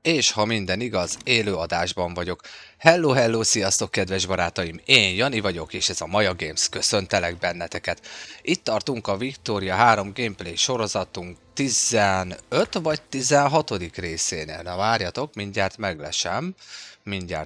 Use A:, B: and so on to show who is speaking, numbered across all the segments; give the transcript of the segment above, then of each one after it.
A: És ha minden igaz, élő adásban vagyok. Hello, hello, sziasztok, kedves barátaim! Én Jani vagyok, és ez a Maja Games, köszöntelek benneteket. Itt tartunk a Victoria 3 gameplay sorozatunk 15 vagy 16. részénél. Na várjatok, mindjárt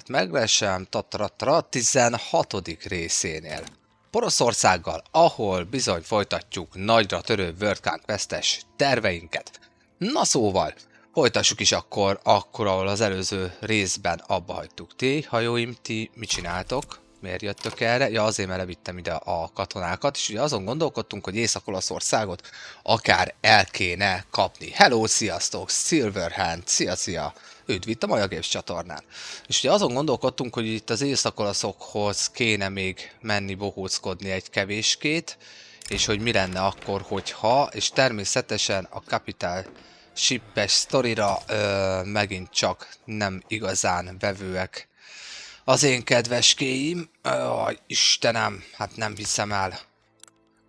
A: meglesem, tatratra, 16. részénél. Poroszországgal, ahol bizony folytatjuk nagyra törő World Conquest-es terveinket. Na szóval, folytassuk is akkor, ahol az előző részben abba hagytuk. Ti, hajóim, ti mit csináltok? Miért jöttök erre? Ja, azért, mert levittem ide a katonákat, és ugye azon gondolkodtunk, hogy Észak-Olaszországot akár el kéne kapni. Hello, sziasztok! Silverhand, szia! Üdv itt a Maja Games csatornán. És ugye azon gondolkodtunk, hogy itt az észak-olaszokhoz kéne még menni bohóckodni egy kevéskét, és hogy mi lenne akkor, hogyha, és természetesen a Capital Ship-es sztorira megint csak nem igazán vevőek az én kedveskéim. Istenem, hát nem hiszem el.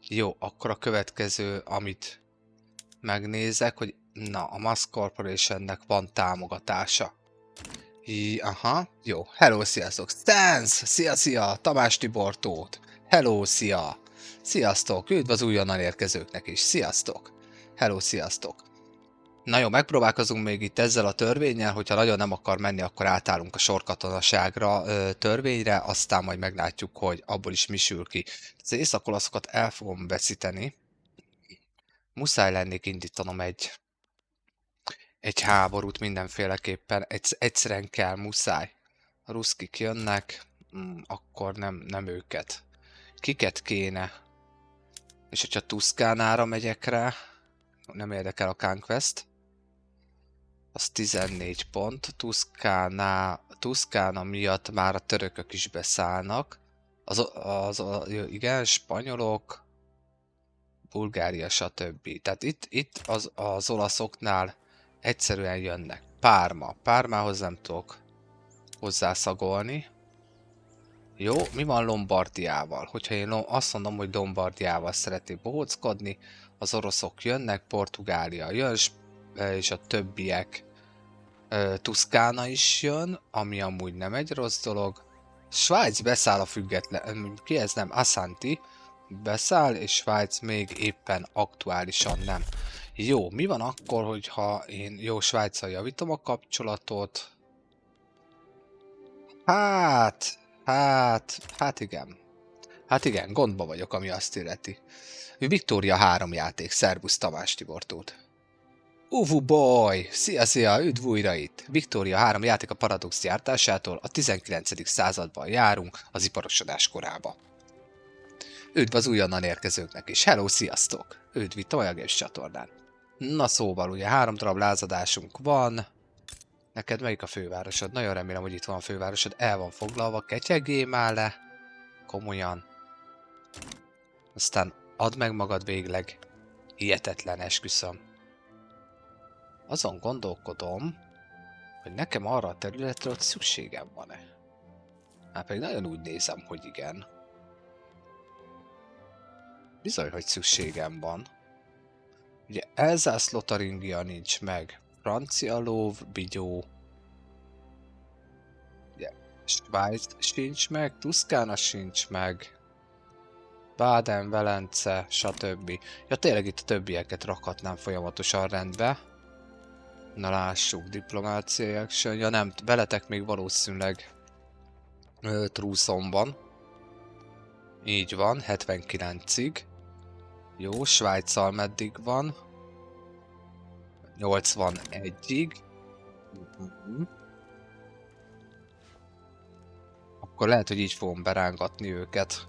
A: Jó, akkor a következő, amit megnézek, hogy na, a Musk Corporationnek van támogatása. Aha, jó. Hello, sziasztok. Stance! Szia! Tamás Tibor Tóth. Hello, szia! Sziasztok! Üdv az újonnan érkezőknek is. Sziasztok! Hello, sziasztok! Na jó, megpróbálkozunk még itt ezzel a törvénnyel, hogyha nagyon nem akar menni, akkor átállunk a sorkatonaságra törvényre, aztán majd meglátjuk, hogy abból is mi sül ki. Az észak-olaszokat el fogom veszíteni. Muszáj lennék indítanom egy háborút mindenféleképpen, egyszerűen kell, muszáj. A ruszkik jönnek, akkor nem őket. Kiket kéne? És hogyha Tuszkánára megyek rá, nem érdekel a Conquest, az 14 pont. Tuszkána miatt már a törökök is beszállnak. Igen, spanyolok, Bulgária, stb. Tehát itt az olaszoknál egyszerűen jönnek. Pármához nem tudok hozzászagolni. Jó, mi van Lombardiával? Hogyha én azt mondom, hogy Lombardiával szeretnék bohóckodni, az oroszok jönnek, Portugália jön, és a többiek, Tuszkána is jön, ami amúgy nem egy rossz dolog. Svájc beszáll a független, ki ez nem, Assanti beszáll, és Svájc még éppen aktuálisan nem. Jó, mi van akkor, hogyha én Svájccal javítom a kapcsolatot? Hát igen. Hát igen, gondba vagyok, ami azt illeti. Victoria 3 játék, szervusz Tamás Tibor Tóth. Uvu boy! Szia, üdv újra itt! Victoria 3 játék a Paradox gyártásától a 19. században járunk az iparosodás korába. Üdv az újonnan érkezőknek is. Hello, sziasztok! Üdv itt a Maja Games csatornán. Na szóval, ugye 3 darab lázadásunk van. Neked melyik a fővárosod? Nagyon remélem, hogy itt van a fővárosod. El van foglalva, ketyegé már le. Komolyan. Aztán add meg magad végleg. Hihetetlen, esküszöm. Azon gondolkodom, hogy nekem arra a területre ott szükségem van-e. Hát pedig nagyon úgy nézem, hogy igen. Bizony, hogy szükségem van. Ugye Elzász-Lotaringia nincs meg. Francia lóv, bigyó. Ugye Svájc sincs meg, Tuszkána sincs meg. Baden-Velence, stb. Ja tényleg itt a többieket rakhatnám folyamatosan rendbe. Na lássuk, diplomáciai action. Ja nem, veletek még valószínűleg trúszom van. Így van, 79-ig. Jó, Svájccal meddig van? 81-ig. Akkor lehet, hogy így fogom berángatni őket.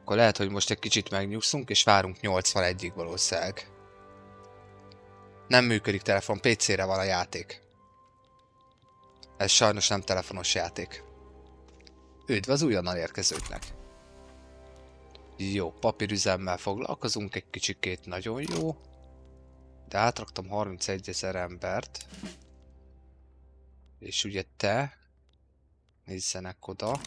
A: Akkor lehet, hogy most egy kicsit megnyugszunk, és várunk 81-ig valószínűleg. Nem működik telefon, PC-re van a játék. Ez sajnos nem telefonos játék. Üdv az újonnan érkezőknek. Jó, papírüzemmel foglalkozunk egy kicsikét, nagyon jó. De átraktam 31 000 embert. És ugye te... Nézzenek oda.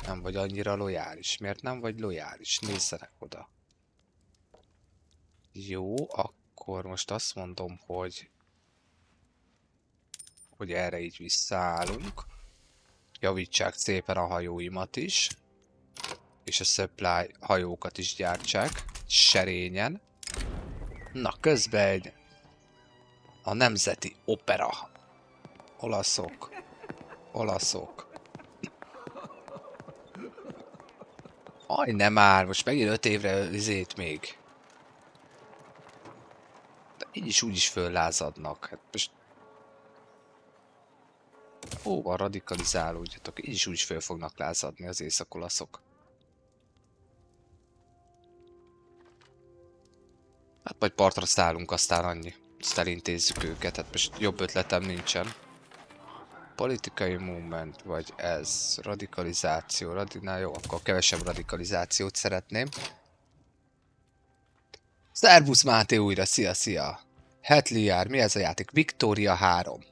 A: Nem vagy annyira lojális. Miért nem vagy lojális? Nézzenek oda. Jó, akkor most azt mondom, hogy hogy erre így visszaállunk. Javítsák szépen a hajóimat is. És a supply hajókat is gyártsák. Serényen. Na, közben a Nemzeti Opera. Olaszok. Aj, nem már, most megint 5 évre izét még. De így is úgy is föllázadnak. Hát most... Óval radikalizálódjatok, így is úgy is föl fognak lázadni az északolaszok. Hát majd partra szállunk, aztán annyi. Azt elintézzük őket, hát most jobb ötletem nincsen. Politikai movement, vagy ez, radikalizáció, na jó, akkor kevesebb radikalizációt szeretném. Szervusz Máté újra, szia! Hetley jár, mi ez a játék? Victoria 3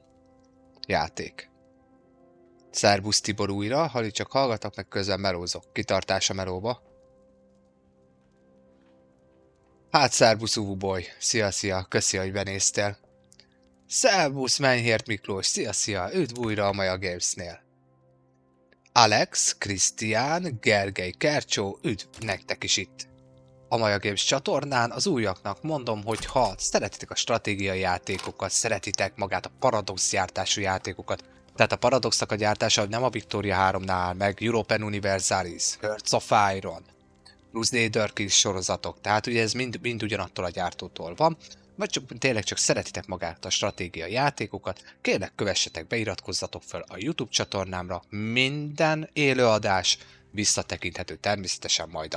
A: játék. Szervusz Tibor újra, halli csak hallgatok, meg közben melózok. Kitartás a melóba. Hát szervusz Uvuboy, szia, köszi, hogy benéztél. Szervusz Menhért Miklós, szia, üdv újra a Maja Gamesnél. Alex, Krisztián, Gergely Kercsó, üdv nektek is itt. A Maja Games csatornán az újaknak mondom, hogy ha szeretitek a stratégiai játékokat, szeretitek magát a Paradox gyártású játékokat, tehát a Paradoxnak a gyártása nem a Victoria 3-nál, meg European Universalis, Hearts of Iron, Crusader Kings sorozatok, tehát ugye ez mind ugyanattól a gyártótól van, vagy tényleg csak szeretitek magát a stratégiai játékokat, kérlek kövessetek, beiratkozzatok fel a YouTube csatornámra, minden élőadás visszatekinthető természetesen majd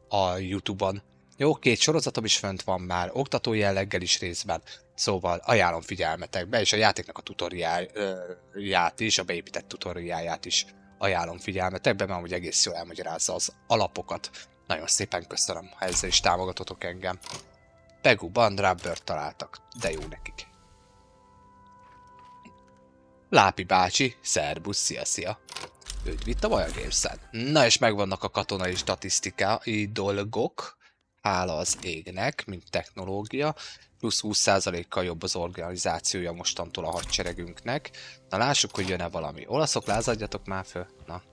A: a YouTube-on. Jó, 2 sorozatom is fönt van már, oktató jelleggel is részben, szóval ajánlom figyelmetekbe, és a játéknak a tutoriáját is, a beépített tutoriáját is ajánlom figyelmetekbe, mert úgy egész jól elmagyarázza az alapokat. Nagyon szépen köszönöm, ha ezzel is támogatotok engem. Pegu-ban Rubbert találtak, de jó nekik. Lápi bácsi, szerbusz, szia! Őt vitt a Maja Games-en. Na és megvannak a katonai statisztikai dolgok, hála az égnek, mint technológia, plusz 20%-kal jobb az organizációja mostantól a hadseregünknek. Na lássuk, hogy jön-e valami. Olaszok, lázadjatok már föl. Na,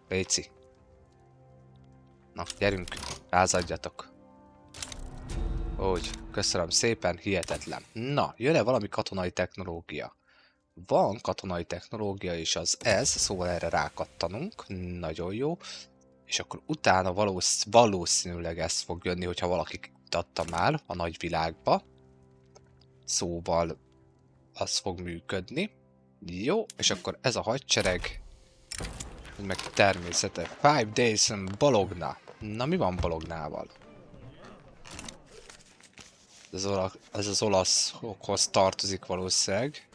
A: Péci. Na, gyerünk, lázadjatok. Úgy, köszönöm szépen, hihetetlen. Na, jön-e valami katonai technológia? Van katonai technológia is, az ez, szóval erre rákattanunk, nagyon jó. És akkor utána valószínűleg ez fog jönni, hogyha valaki adta már a nagyvilágba. Szóval az fog működni. Jó, és akkor ez a hadsereg, meg természete. 5 days in Bologna. Na mi van Bolognával? Ez az olaszokhoz tartozik valószínűleg.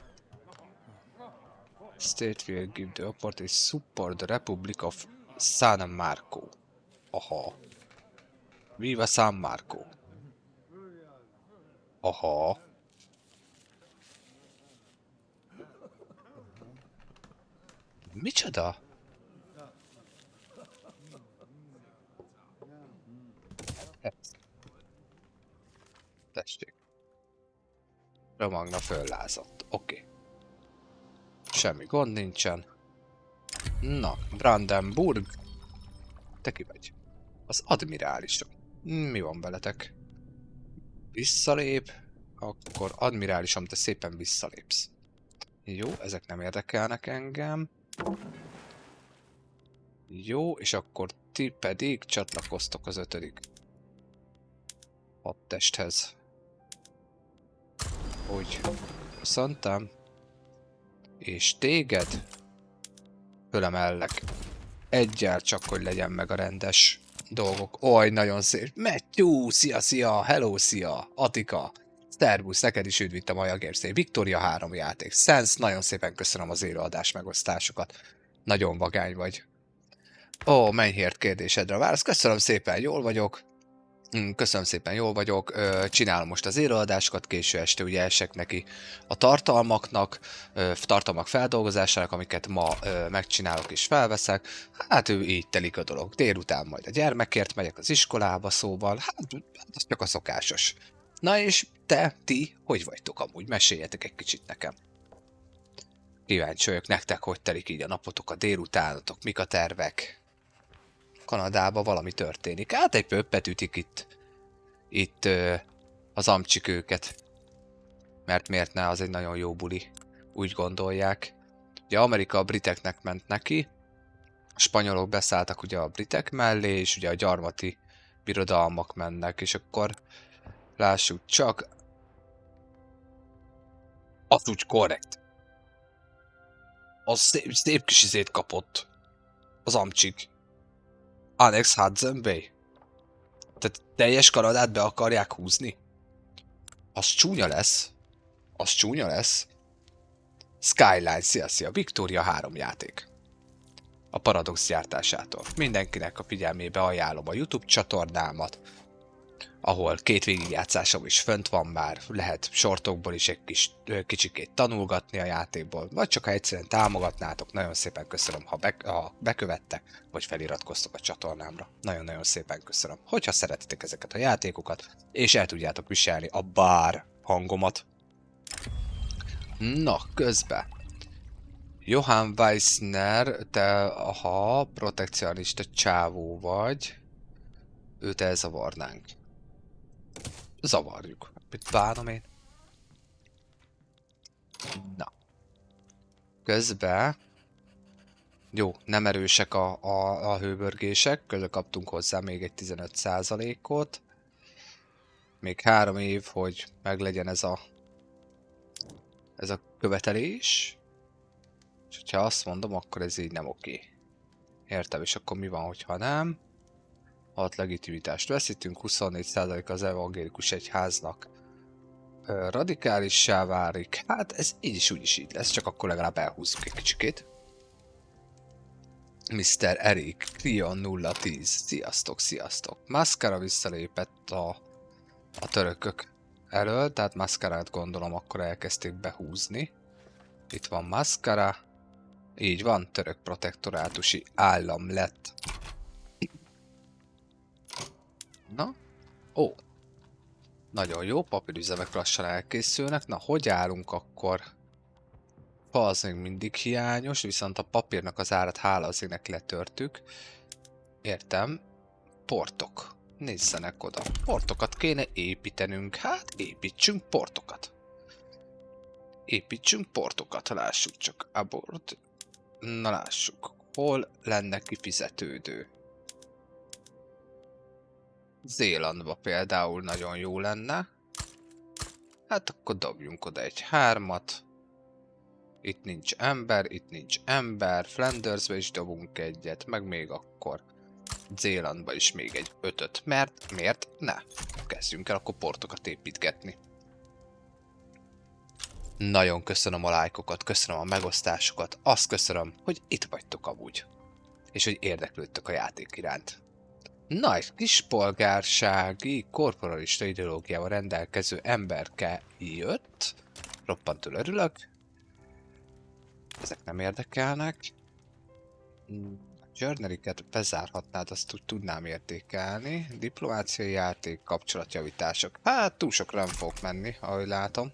A: State will give the opportunity to support the Republic of San Marco. Aha. Viva San Marco. Aha. Micsoda? Tessék. Romagna föllázadt. Oké. Semmi gond nincsen. Na, Brandenburg. Te ki vagy? Az admirálisok. Mi van veletek? Visszalép. Akkor admirálisom, te szépen visszalépsz. Jó, ezek nem érdekelnek engem. Jó, és akkor ti pedig csatlakoztok az 5. hadtesthez. Úgy köszöntem. És téged fölemellek. Egyel csak, hogy legyen meg a rendes dolgok. Oj, nagyon szép. Matthew, szia, hello, szia. Atika, szervusz, neked is üdv itt a Maja Games-nél. Victoria 3 játék. Sense, nagyon szépen köszönöm az élőadás megosztásokat. Nagyon vagány vagy. Ó, Menhért kérdésedre válasz. Köszönöm szépen, jól vagyok. Köszönöm szépen, jól vagyok. Csinálom most az élőadásokat, késő este ugye esek neki a tartalmak feldolgozásának, amiket ma megcsinálok és felveszek. Hát így telik a dolog. Délután majd a gyermekért megyek az iskolába, szóval hát az csak a szokásos. Na és ti, hogy vagytok amúgy? Meséljetek egy kicsit nekem. Kíváncsi vagyok nektek, hogy telik így a napotok, a délutánotok, mik a tervek. Kanadában valami történik. Hát egy pöppet ütik itt az amcsik őket. Mert miért ne, az egy nagyon jó buli. Úgy gondolják. Ugye Amerika a briteknek ment neki. A spanyolok beszálltak ugye a britek mellé, és ugye a gyarmati birodalmak mennek, és akkor lássuk csak. Az úgy korrekt. Az szép kis izét kapott. Az amcsik. Annex Hudson Bay. Tehát teljes Kanadát be akarják húzni? Az csúnya lesz. Az csúnya lesz. Skyline, szia! Victoria 3 játék. A Paradox gyártásától. Mindenkinek a figyelmébe ajánlom a YouTube csatornámat, ahol 2 végigjátszásom is fönt van már, lehet sortokból is egy kicsikét tanulgatni a játékból, vagy csak ha egyszerűen támogatnátok, nagyon szépen köszönöm, ha bekövettek, vagy feliratkoztok a csatornámra. Nagyon-nagyon szépen köszönöm. Hogyha szeretitek ezeket a játékokat, és el tudjátok viselni a bár hangomat. Na, közben. Johann Weissner, te, aha, protekcionista csávó vagy, őt elzavarnánk. Zavarjuk. Mit bánom én? Na. Közben... Jó, nem erősek a hőbörgések, közben kaptunk hozzá még egy 15%-ot. Még 3 év, hogy meglegyen ez a követelés. És hogyha azt mondom, akkor ez így nem oké. Értem, és akkor mi van, hogyha nem? 6 legitimitást veszítünk, 24% az evangélikus egyháznak radikálissá válik. Hát ez így is úgy is így lesz, csak akkor legalább elhúzzuk egy kicsikét. Mr. Eric, Krion 010, sziasztok! Mascara visszalépett a törökök elől, tehát Mascarát gondolom akkor elkezdték behúzni. Itt van Mascara. Így van, török protektorátusi állam lett. Na? Ó. Nagyon jó, papírüzemek lassan elkészülnek. Na, hogy állunk akkor? Fa az még mindig hiányos, viszont a papírnak az árat hála az égnek letörtük. Értem. Portok. Nézzenek oda. Portokat kéne építenünk. Hát, építsünk portokat. Építsünk portokat, lássuk csak. Abort. Na lássuk. Hol lenne kifizetődő? Zélandba például nagyon jó lenne. Hát akkor dobjunk oda egy 3-at. Itt nincs ember. Flandersbe is dobunk egyet, meg még akkor Zélandba is még egy 5-öt. Miért ne? Kezdjünk el akkor portokat építgetni. Nagyon köszönöm a lájkokat, köszönöm a megosztásokat, azt köszönöm, hogy itt vagytok amúgy. És hogy érdeklődtök a játék iránt. Na, egy kispolgársági, korporalista ideológiával rendelkező emberke jött. Roppantul örülök. Ezek nem érdekelnek. A journaliket bezárhatnád, azt úgy tudnám értékelni. Diplomáciai játék, kapcsolatjavítások. Hát túl sokra nem fogok menni, ahogy látom.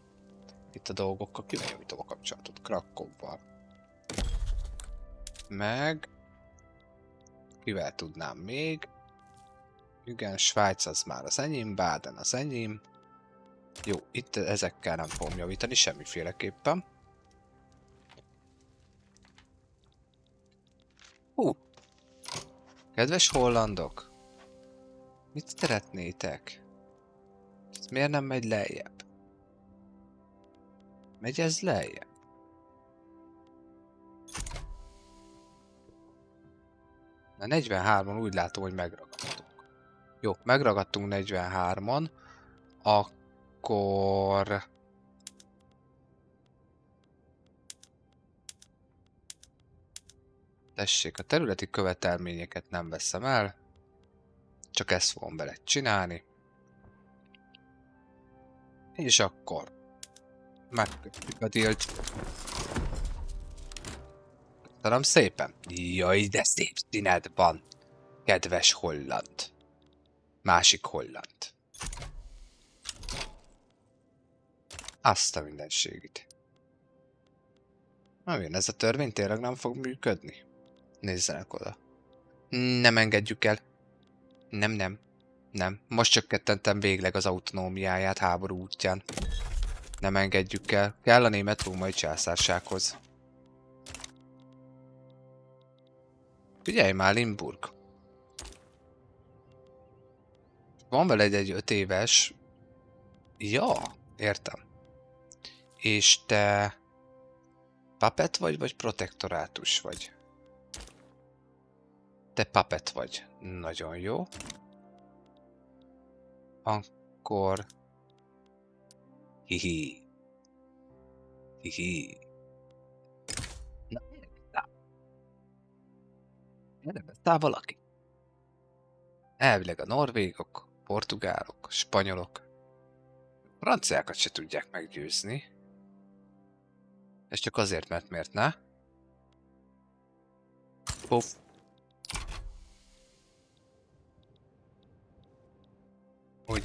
A: Itt a dolgokkal kivel javítom a kapcsolatot? Krakóval. Meg... kivel tudnám még? Igen, Svájc az már az enyém, Baden az enyém. Jó, itt ezekkel nem fogom javítani semmiféleképpen. Kedves hollandok! Mit szeretnétek? Ez miért nem megy lejjebb? Megy ez lejjebb? Na 43-on úgy látom, hogy megragadtunk. Jó, megragadtunk 43-on. Akkor... tessék, a területi követelményeket nem veszem el. Csak ezt fogom vele csinálni. És akkor... megkötjük a dílt. Köszönöm szépen. Jaj, de szép színed van. Kedves holland. Másik holland. Azt a mindenségit. Nem, ez a törvény tényleg nem fog működni. Nézzenek oda. Nem engedjük el. Nem, nem. Nem. Most csökkentettem végleg az autonómiáját háború útján. Nem engedjük el. Kell a német-római császársághoz. Figyelj már, Limburg. Van vele egy 5 éves... Ja, értem. És te... Puppet vagy protektorátus vagy? Te puppet vagy. Nagyon jó. Akkor... Hihi. Hihi. Na, erre beszáll valaki? Elvileg a norvégok, portugálok, spanyolok, franciákat se tudják meggyőzni. Ez csak azért, mert miért ne? Puff. Úgy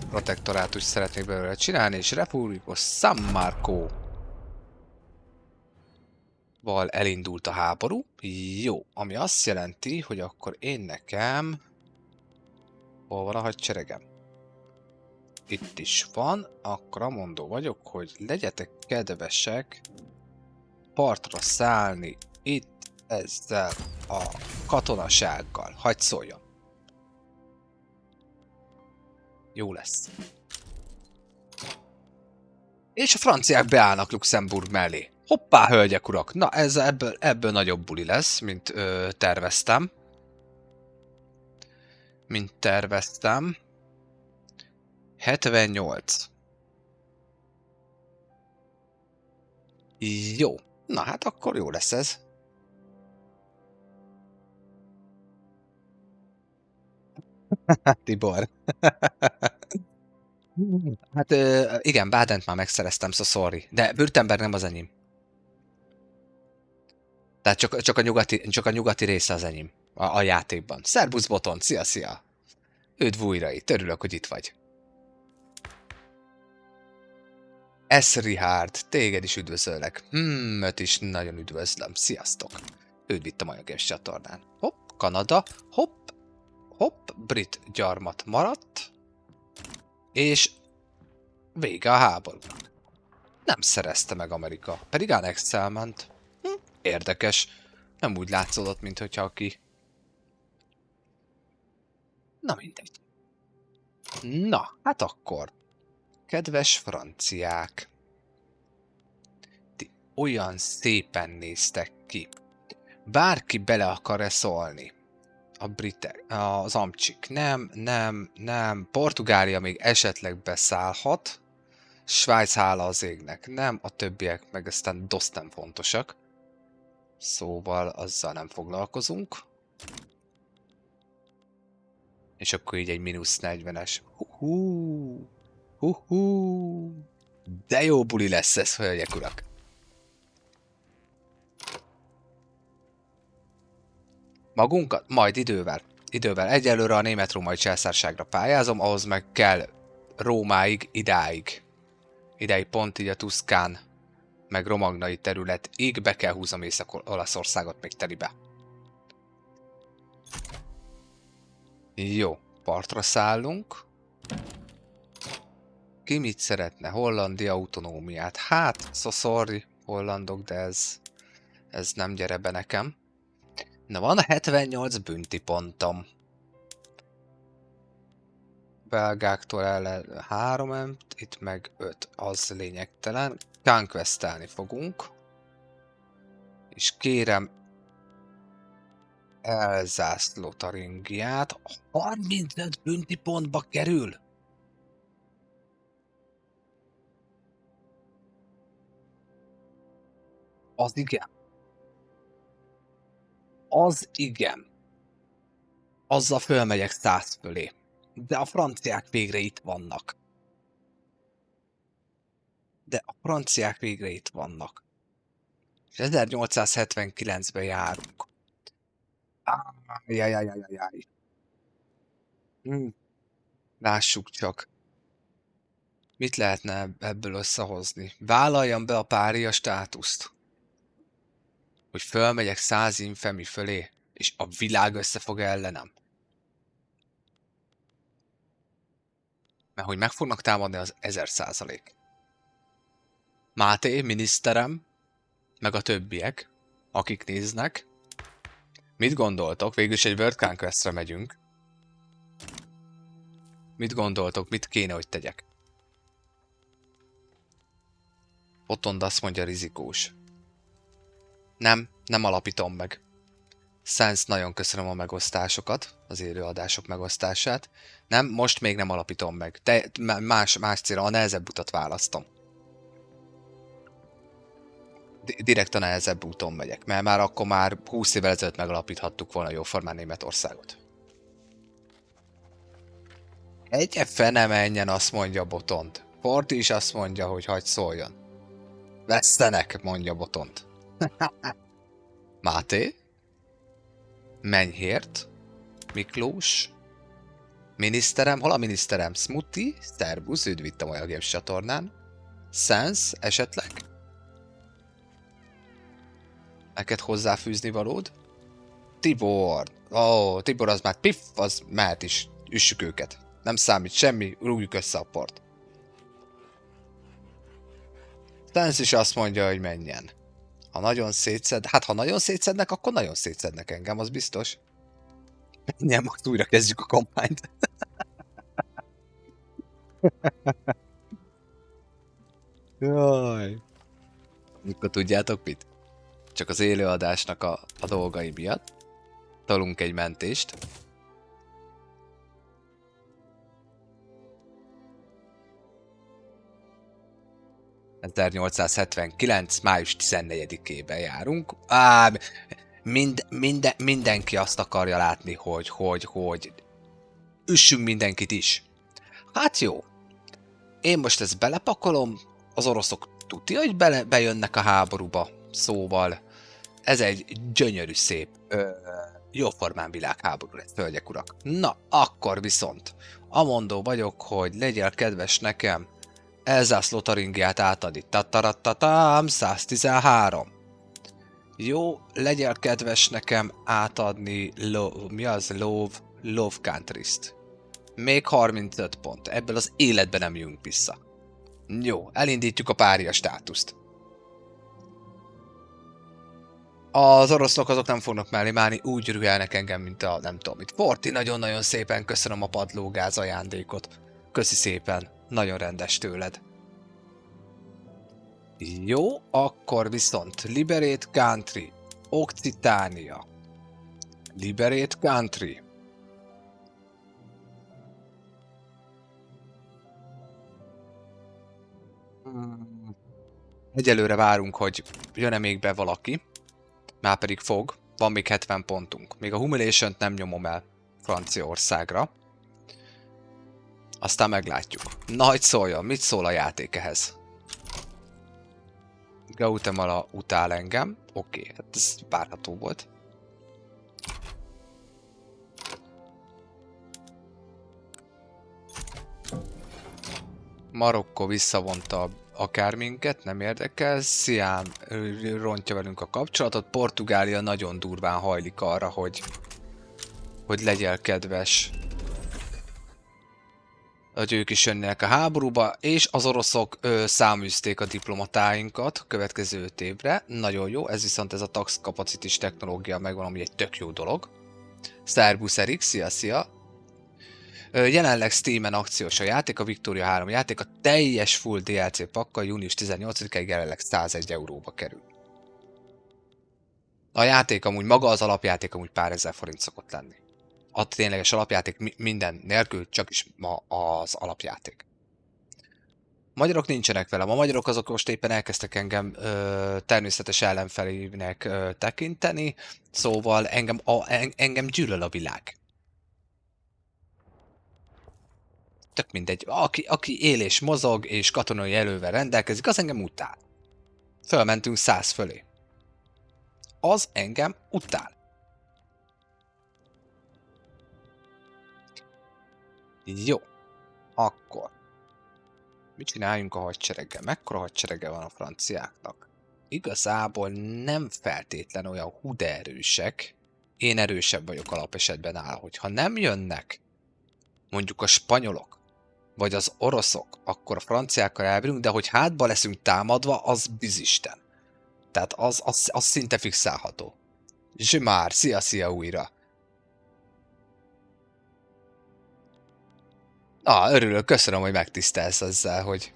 A: protektorátus szeretnék belőle csinálni, és Republicos San Marco val elindult a háború. Jó, ami azt jelenti, hogy akkor én nekem... Hol van a hadseregem? Itt is van, akkor amondó vagyok, hogy legyetek kedvesek partra szállni itt ezzel a katonasággal. Hadd szóljon. Jó lesz. És a franciák beállnak Luxemburg mellé. Hoppá, hölgyek, urak! Na, ebből nagyobb buli lesz, mint terveztem. Mint terveztem. 78. Jó. Na hát akkor jó lesz ez. Tibor. Hát igen, Bádent már megszereztem, so sorry. De Württemberg nem az enyém. Tehát csak a nyugati része az enyém. A játékban. Szerbusz Boton, szia! Üdv újra itt, örülök, hogy itt vagy. S. Richard, téged is üdvözöllek. Őt is nagyon üdvözlöm. Sziasztok. Őt vitt a Maja Games csatornán. Hopp, Kanada. Hopp, brit gyarmat maradt. És vége a háborúnak. Nem szerezte meg Amerika, pedig Annexel ment. Érdekes. Nem úgy látszódott, mintha aki... Na mindegy. Na, hát akkor. Kedves franciák. Ti olyan szépen néztek ki. Bárki bele akar-e szólni? A britek, az amcsik. Nem. Portugália még esetleg beszállhat. Svájc hála az égnek. Nem, a többiek meg aztán dost nem fontosak. Szóval azzal nem foglalkozunk. És akkor így egy -40-es. De jó buli lesz ez, hölgyek, urak. Magunkat? Majd idővel. Egyelőre a német-római császárságra pályázom, ahhoz meg kell Rómáig, idáig. Idáig pont így a Tuszkán, meg romagnai területig be kell húzom Észak-Olaszországot még telibe. Jó, partra szállunk. Ki mit szeretne? Hollandia autonómiát. Hát, so sorry, hollandok, de ez nem gyere be nekem. Na, van 78 bünti pontom. Belgáktól ellen 3, itt meg 5, az lényegtelen. Conquestelni fogunk. És kérem Elzász Lotaringiát. 35 bünti pontba kerül! Az igen. Az igen. Azzal fölmegyek 100 fölé. De a franciák végre itt vannak. És 1879-ben járunk. Jajjajjajjajjaj. Lássuk csak. Mit lehetne ebből összehozni? Vállaljam be a pária státuszt. Hogy fölmegyek 100 infemi fölé, és a világ összefog ellenem. Mert hogy meg fognak támadni, az 1000%. Máté, miniszterem, meg a többiek, akik néznek. Mit gondoltok? Végülis egy World Conquest-re megyünk. Mit gondoltok? Mit kéne, hogy tegyek? Otond azt mondja, rizikós. Nem alapítom meg. Sense, nagyon köszönöm a megosztásokat, az élőadások megosztását. Nem, most még nem alapítom meg. Más célra, a nehezebb utat választom. Direkt a nehezebb úton megyek, mert már akkor már 20 évvel ezelőtt megalapíthattuk volna jóformán Németországot. Egy fene menjen, azt mondja Botont. Forti is azt mondja, hogy hagy szóljon. Vesztenek, mondja Botont. Máté? Menyhért? Miklós? Miniszterem? Hol a miniszterem? Smuti? Szerbusz, üdvittem olyan Games csatornán. Sense, esetleg? Neked hozzáfűzni valód? Tibor! Tibor az már piff, az mehet is. Üssük őket. Nem számít semmi, rúgjuk össze a port. Sense is azt mondja, hogy menjen. Ha nagyon szétszed... Hát ha nagyon szétszednek, akkor nagyon szétszednek engem, az biztos. Nem, most újra kezdjük a kampányt. Jaj. Mikor tudjátok mit? Csak az élőadásnak a dolgai miatt. Tolunk egy mentést. ...1879. május 14-ében járunk. Mindenki azt akarja látni, hogy üssünk mindenkit is. Hát jó. Én most ezt belepakolom, az oroszok tudja, hogy bejönnek a háborúba. Szóval ez egy gyönyörű szép, jóformán világháború lesz, hölgyek urak. Na, akkor viszont amondó vagyok, hogy legyél kedves nekem Elzász Lotaringiát átadni. Tataratatám, 113. Jó, legyél kedves nekem átadni, mi az? Love Countries-t. Még 35 pont. Ebből az életben nem jövünk vissza. Jó, elindítjuk a pária státuszt. Az oroszok azok nem fognak mellé málni, úgy rühelnek engem, mint a nem tudom mit. Forti, nagyon-nagyon szépen köszönöm a padlógáz ajándékot. Köszi szépen, nagyon rendes tőled. Jó, akkor viszont Liberate Country, Occitánia. Liberate Country. Egyelőre várunk, hogy jön-e még be valaki. Már pedig fog. Van még 70 pontunk. Még a Humiliation-t nem nyomom el Franciaországra. Aztán meglátjuk. Na, hogy szóljon. Mit szól a játék ehhez? Guatemala utál engem. Oké, hát ez várható volt. Marokko visszavonta akár minket, nem érdekel. Szián rontja velünk a kapcsolatot. Portugália nagyon durván hajlik arra, hogy legyél kedves, hogy ők is jönnek a háborúba, és az oroszok száműzték a diplomatáinkat a következő 5 évre. Nagyon jó, ez viszont ez a tax kapacitis technológia megvan, ami egy tök jó dolog. Szerbusz Erik, szia! Jelenleg Steamen akciós a játék, a Victoria 3 játék, a teljes full DLC pakkal június 18-ig jelenleg 101 euróba kerül. A játék amúgy, maga az alapjáték amúgy pár ezer forint szokott lenni. A tényleges alapjáték minden nélkül, csak is ma az alapjáték. A magyarok nincsenek velem, a magyarok azok most éppen elkezdtek engem természetes ellenfelének tekinteni, szóval engem gyűlöl a világ. Tök mindegy, aki él és mozog és katonai elővel rendelkezik, az engem utál. Fölmentünk 100 fölé. Az engem utál. Jó. Akkor. Mit csináljunk a hadsereggel? Mekkora hadserege van a franciáknak? igazából nem feltétlen olyan hú de erősek. Én erősebb vagyok alapesetben áll, hogyha nem jönnek mondjuk a spanyolok, vagy az oroszok, akkor a franciákkal elbírunk, de hogy hátba leszünk támadva, az bizisten. Tehát az szinte fixálható. Zsimár, szia újra! Örülök, köszönöm, hogy megtisztelsz ezzel, hogy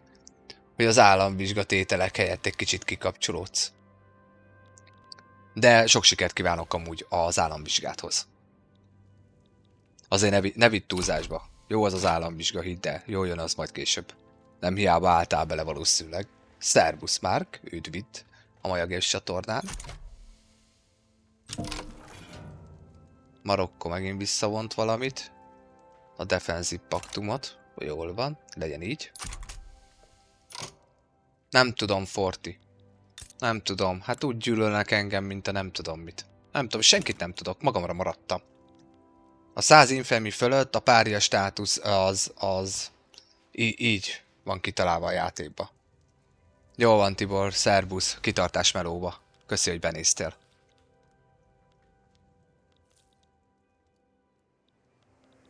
A: az államvizsgatételek helyett egy kicsit kikapcsolódsz. De sok sikert kívánok amúgy az államvizsgáthoz. Azért ne vidd túlzásba. Jó az államvizsga, hidd el. Jól jön az majd később. Nem hiába álltál bele valószínűleg. Szerbusz Márk, üdv itt a Majagés csatornán. Marokko megint visszavont valamit. A defenzív paktumot. Jól van, legyen így. Nem tudom, Forti. Nem tudom, hát úgy gyűlölnek engem, mint a nem tudom mit. Nem tudom, senkit nem tudok, magamra maradtam. A 100 infemi fölött a párja státusz az így van kitalálva a játékba. Jól van, Tibor, szerbusz, kitartás melóba. Köszi, hogy benéztél.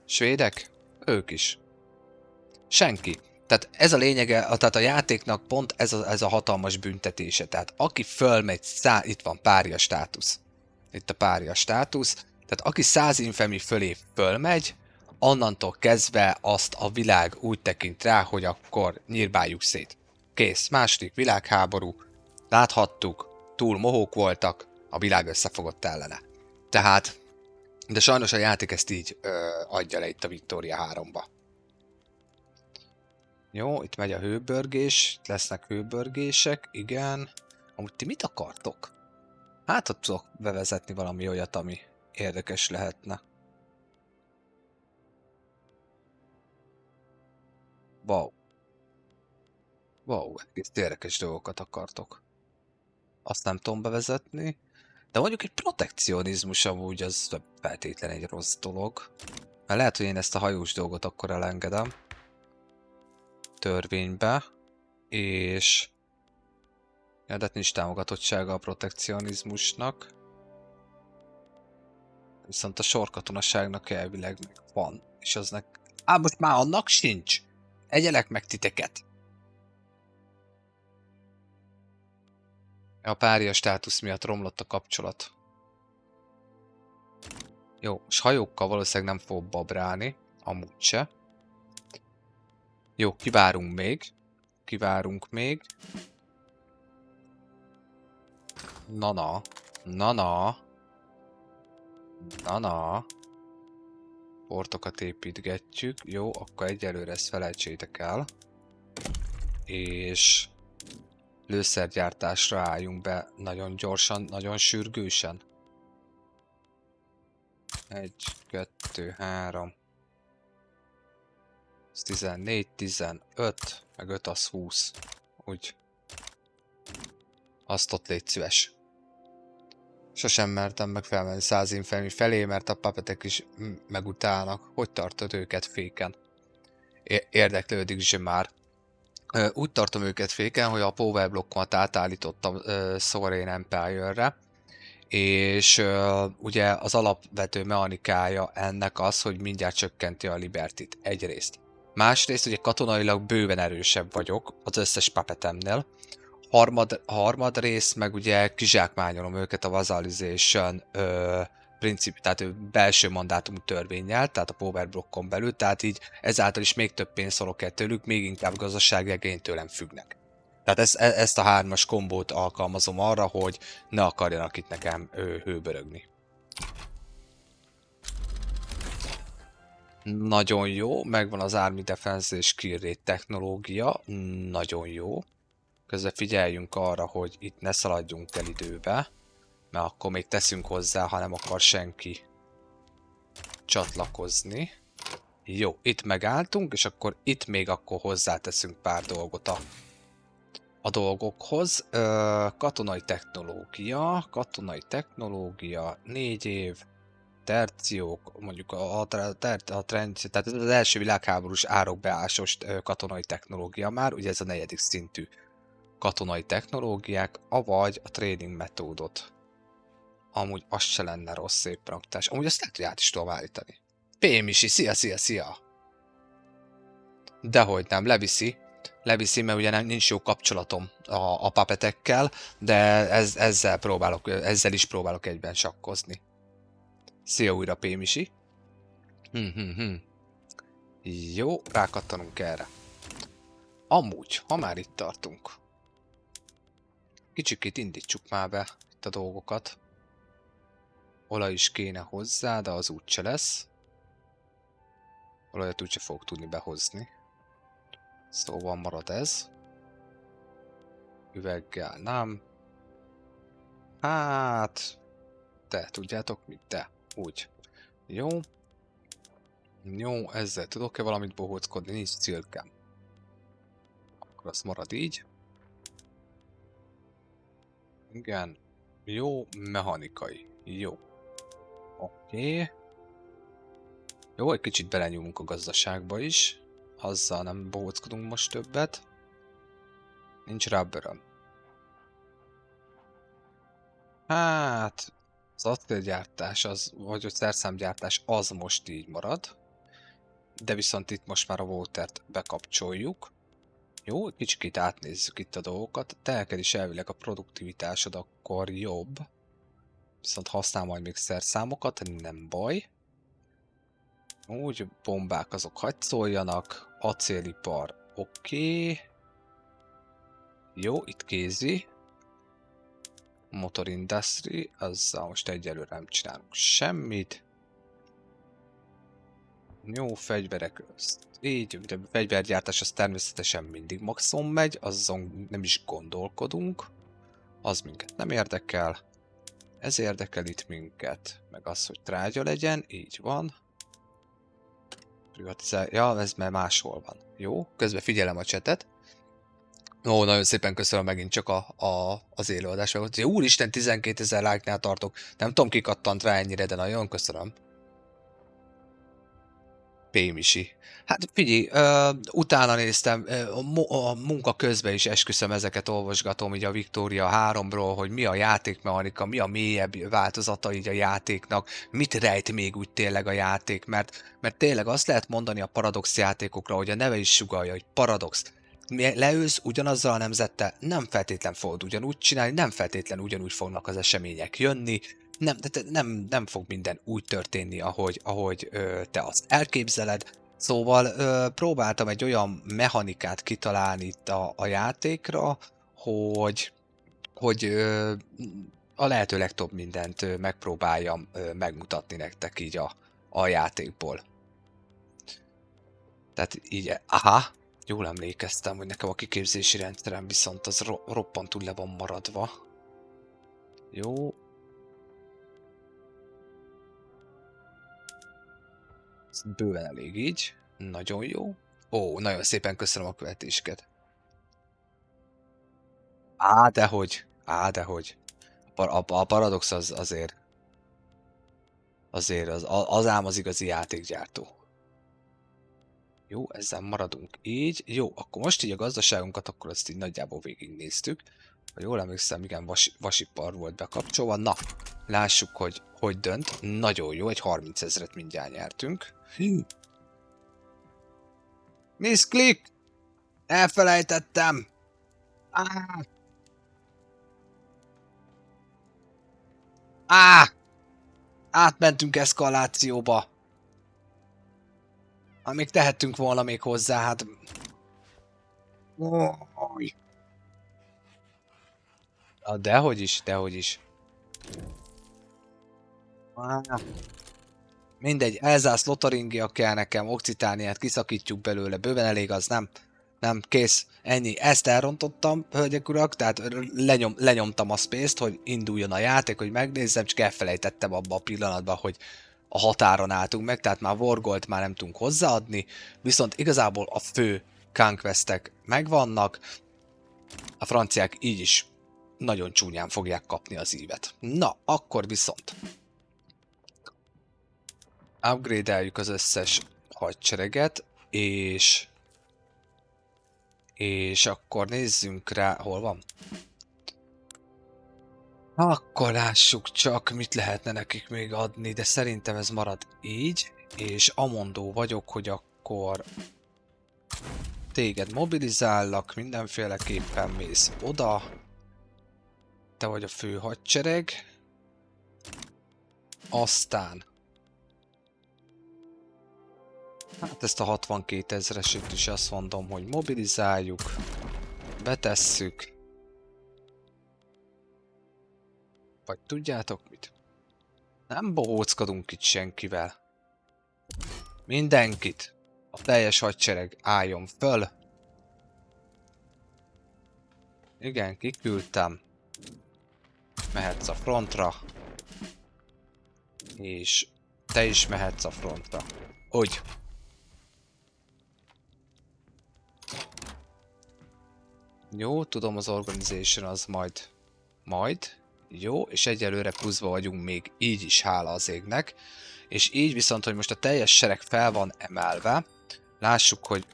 A: Svédek? Ők is. Senki. Tehát ez a lényege, tehát a játéknak pont ez a hatalmas büntetése. Tehát aki fölmegy, itt van párja státusz. Itt a párja státusz. Tehát aki 100 infemi fölé fölmegy, onnantól kezdve azt a világ úgy tekint rá, hogy akkor nyírbáljuk szét. Kész. Második világháború. Láthattuk, túl mohók voltak, a világ összefogott ellene. Tehát, de sajnos a játék ezt így adja le itt a Victoria 3-ba. Jó, itt megy a hőbörgés, itt lesznek hőbörgések, igen. Amúgy ti mit akartok? Hát ott tudok bevezetni valami olyat, ami érdekes lehetne. Wow. Wow, egész érdekes dolgokat akartok. Azt nem tudom bevezetni. De mondjuk egy protekcionizmus amúgy az feltétlen egy rossz dolog. Mert lehet, hogy én ezt a hajós dolgot akkor elengedem. Törvénybe. És... ja, de nincs támogatottsága a protekcionizmusnak. Viszont a sorkatonaságnak elvileg meg van. És aznak... most már annak sincs! Egyelek meg titeket! A párja státusz miatt romlott a kapcsolat. Jó, és hajókkal valószínűleg nem fog babrálni. Amúgy se. Jó, kivárunk még. Kivárunk még. Na. Portokat építgetjük. Jó, akkor egyelőre ezt felejtsétek el. És... lőszergyártásra álljunk be nagyon gyorsan, nagyon sürgősen. 1, 2, 3. Ez 14, 15, meg 5 az 20. Úgy. Azt ott légy szíves. Sosem mertem meg felmenni 100 infemi felé, mert a papetek is megutálnak. Hogy tartod őket féken? Érdeklődik Zsimár. Úgy tartom őket féken, hogy a power blokkomat átállítottam Sovereign Empire-re, és ugye az alapvető mechanikája ennek az, hogy mindjárt csökkenti a Liberty-t egyrészt. Másrészt ugye katonailag bőven erősebb vagyok az összes puppetemnél. Harmadrészt meg ugye kizsákmányolom őket a Vassalization princip, tehát belső mandátum törvénnyel, tehát a power blokkon belül, tehát így ezáltal is még több pénzt szorok el tőlük, még inkább gazdaságregény tőlem függnek. Tehát ezt a 3-as kombót alkalmazom arra, hogy ne akarjanak itt nekem hőbörögni. Nagyon jó, megvan az Army Defense és Kill Rate technológia, nagyon jó. Közben figyeljünk arra, hogy itt ne szaladjunk el időbe, mert akkor még teszünk hozzá, ha nem akar senki csatlakozni. Jó, itt megálltunk, és akkor itt még akkor hozzáteszünk pár dolgot a dolgokhoz. Katonai technológia, 4 év, terciók, mondjuk tehát ez az első világháborús árokbeásos katonai technológia már, ugye ez a 4. szintű katonai technológiák, avagy a trading metódot. Amúgy az se lenne rossz, szép praktás. Amúgy azt lehet, hogy át is tudom állítani. Pémisi, szia! Dehogy nem, leviszi, mert ugye nincs jó kapcsolatom a papetekkel, de ezzel is próbálok egyben sakkozni. Szia újra, Pémisi. Jó, rákattanunk erre. Amúgy, ha már itt tartunk. Kicsikét indítsuk már be itt a dolgokat. Olaj is kéne hozzá, de az úgyse lesz. Olajat úgyse fogok tudni behozni. Szóval marad ez. Üveggel nem. Hát... Te, tudjátok mit? Te. Úgy. Jó. Jó, ezzel tudok-e valamit bohóckodni? Nincs szilkem. Akkor az marad így. Igen. Jó, mechanikai. Jó. Oké. Jó, egy kicsit belenyúlunk a gazdaságba is. Azzal nem bohóckodunk most többet. Nincs rá bőröm. Hát... Az acélgyártás, vagy a szerszámgyártás az most így marad. De viszont itt most már a Watert bekapcsoljuk. Jó, kicsit átnézzük itt a dolgokat. Te neked is elvileg a produktivitásod akkor jobb. Viszont használ majd még szerszámokat, nem baj. Úgy, bombák azok hadd szóljanak. Acélipar, oké. Jó, itt kézi. Motor Industry, azzal most egyelőre nem csinálunk semmit. Jó, fegyverek, így, de fegyvergyártás az természetesen mindig maximum megy, azon nem is gondolkodunk. Az minket nem érdekel. Ez érdekel itt minket, meg az, hogy trágya legyen, így van. Ja, ez már máshol van. Jó, közben figyelem a csetet. Ó, nagyon szépen köszönöm megint csak az élőadás. Úristen, 12 000 like-nál tartok. Nem tudom, ki kattant rá ennyire, de nagyon köszönöm. Pémisi. Hát figyelj, utána néztem, a munka közben is esküszöm ezeket olvasgatom, így a Victoria 3-ról, hogy mi a játékmechanika, mi a mélyebb változata így a játéknak, mit rejt még úgy tényleg a játék, mert tényleg azt lehet mondani a Paradox játékokra, hogy a neve is sugallja, hogy Paradox. Leülsz ugyanazzal a nemzettel, nem feltétlen fogod ugyanúgy csinálni, nem feltétlen ugyanúgy fognak az események jönni, nem fog minden úgy történni, ahogy te azt elképzeled. Szóval próbáltam egy olyan mechanikát kitalálni itt a játékra, hogy a lehető legtöbb mindent megpróbáljam megmutatni nektek így a játékból. Tehát így, aha, jól emlékeztem, hogy nekem a kiképzési rendszerem viszont az roppantul le van maradva. Jó. Bőven elég így. Nagyon jó. Ó, nagyon szépen köszönöm a követésket. Dehogy. A Paradox azért az ám az igazi játékgyártó. Jó, ezzel maradunk így. Jó, akkor most így a gazdaságunkat, akkor ezt így nagyjából végignéztük. Ha jól emlékszem, igen, vasipar volt bekapcsolva. Na, lássuk, hogy dönt. Nagyon jó, egy 30 000-et mindjárt nyertünk. Miszklik! Elfelejtettem! Átmentünk eszkalációba. Amíg tehettünk volna még hozzá, hát... Dehogy is. Mindegy, Elzász Lotaringia kell nekem, Occitániát kiszakítjuk belőle, bőven elég az, nem, kész, ennyi. Ezt elrontottam, hölgyek urak, tehát lenyomtam a space-t, hogy induljon a játék, hogy megnézzem, csak elfelejtettem abba a pillanatban, hogy a határon álltunk meg, tehát már Wargolt már nem tudunk hozzáadni, viszont igazából a fő conquestek megvannak, a franciák így is nagyon csúnyán fogják kapni az ívet. Na, akkor viszont upgrade-eljük az összes hadsereget, és És akkor nézzünk rá, hol van? Akkor lássuk csak, mit lehetne nekik még adni, de szerintem ez marad így, és amondó vagyok, hogy akkor téged mobilizállak, mindenféleképpen mész oda, te vagy a fő hadsereg, aztán hát ezt a 62 000-eset is azt mondom, hogy mobilizáljuk, betesszük, vagy tudjátok mit? Nem bohóckodunk itt senkivel. Mindenkit, a teljes hadsereg álljon föl. Igen, kiküldtem. Mehetsz a frontra. És te is mehetsz a frontra. Úgy. Jó, tudom, az organization az majd. Jó, és egyelőre pluszba vagyunk még így is, hála az égnek. És így viszont, hogy most a teljes sereg fel van emelve, lássuk, hogy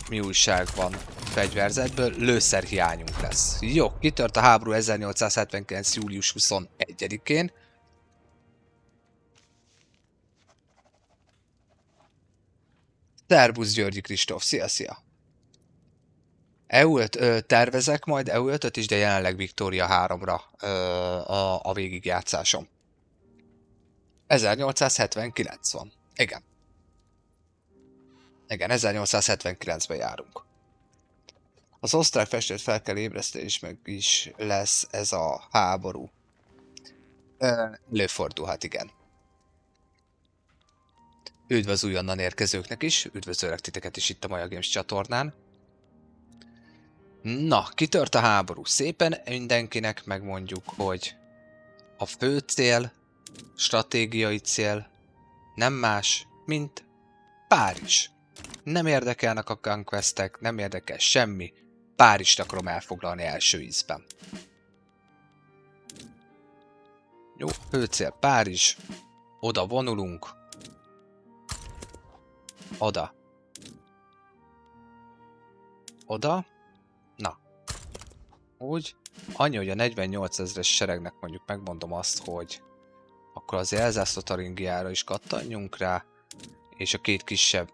A: mi újság van fegyverzetből, lőszerhiányunk lesz. Jó, kitört a háború 1879. július 21-én. Szerbusz Györgyi Kristóf, szia! EU5 tervezek majd EU5-öt is, de jelenleg Victoria 3-ra a végigjátszásom. 1879 van. Igen. Igen, 1879-ben járunk. Az osztrák festőt fel kell ébreszteni, és meg is lesz ez a háború. Előfordulhat, igen. Üdv az újonnan érkezőknek is, üdvözöllek titeket is itt a Maja Games csatornán. Na, kitört a háború. Szépen mindenkinek megmondjuk, hogy a fő cél, stratégiai cél nem más, mint Párizs. Nem érdekelnek a conquestek, nem érdekel semmi. Párizst akarom elfoglalni első ízben. Jó, fő cél Párizs. Oda vonulunk. Oda. Oda. Na. Úgy. Annyi, hogy a 48 000-es seregnek mondjuk megmondom azt, hogy akkor az Elzász-Lotaringiára is kattanjunk rá, és a két kisebb...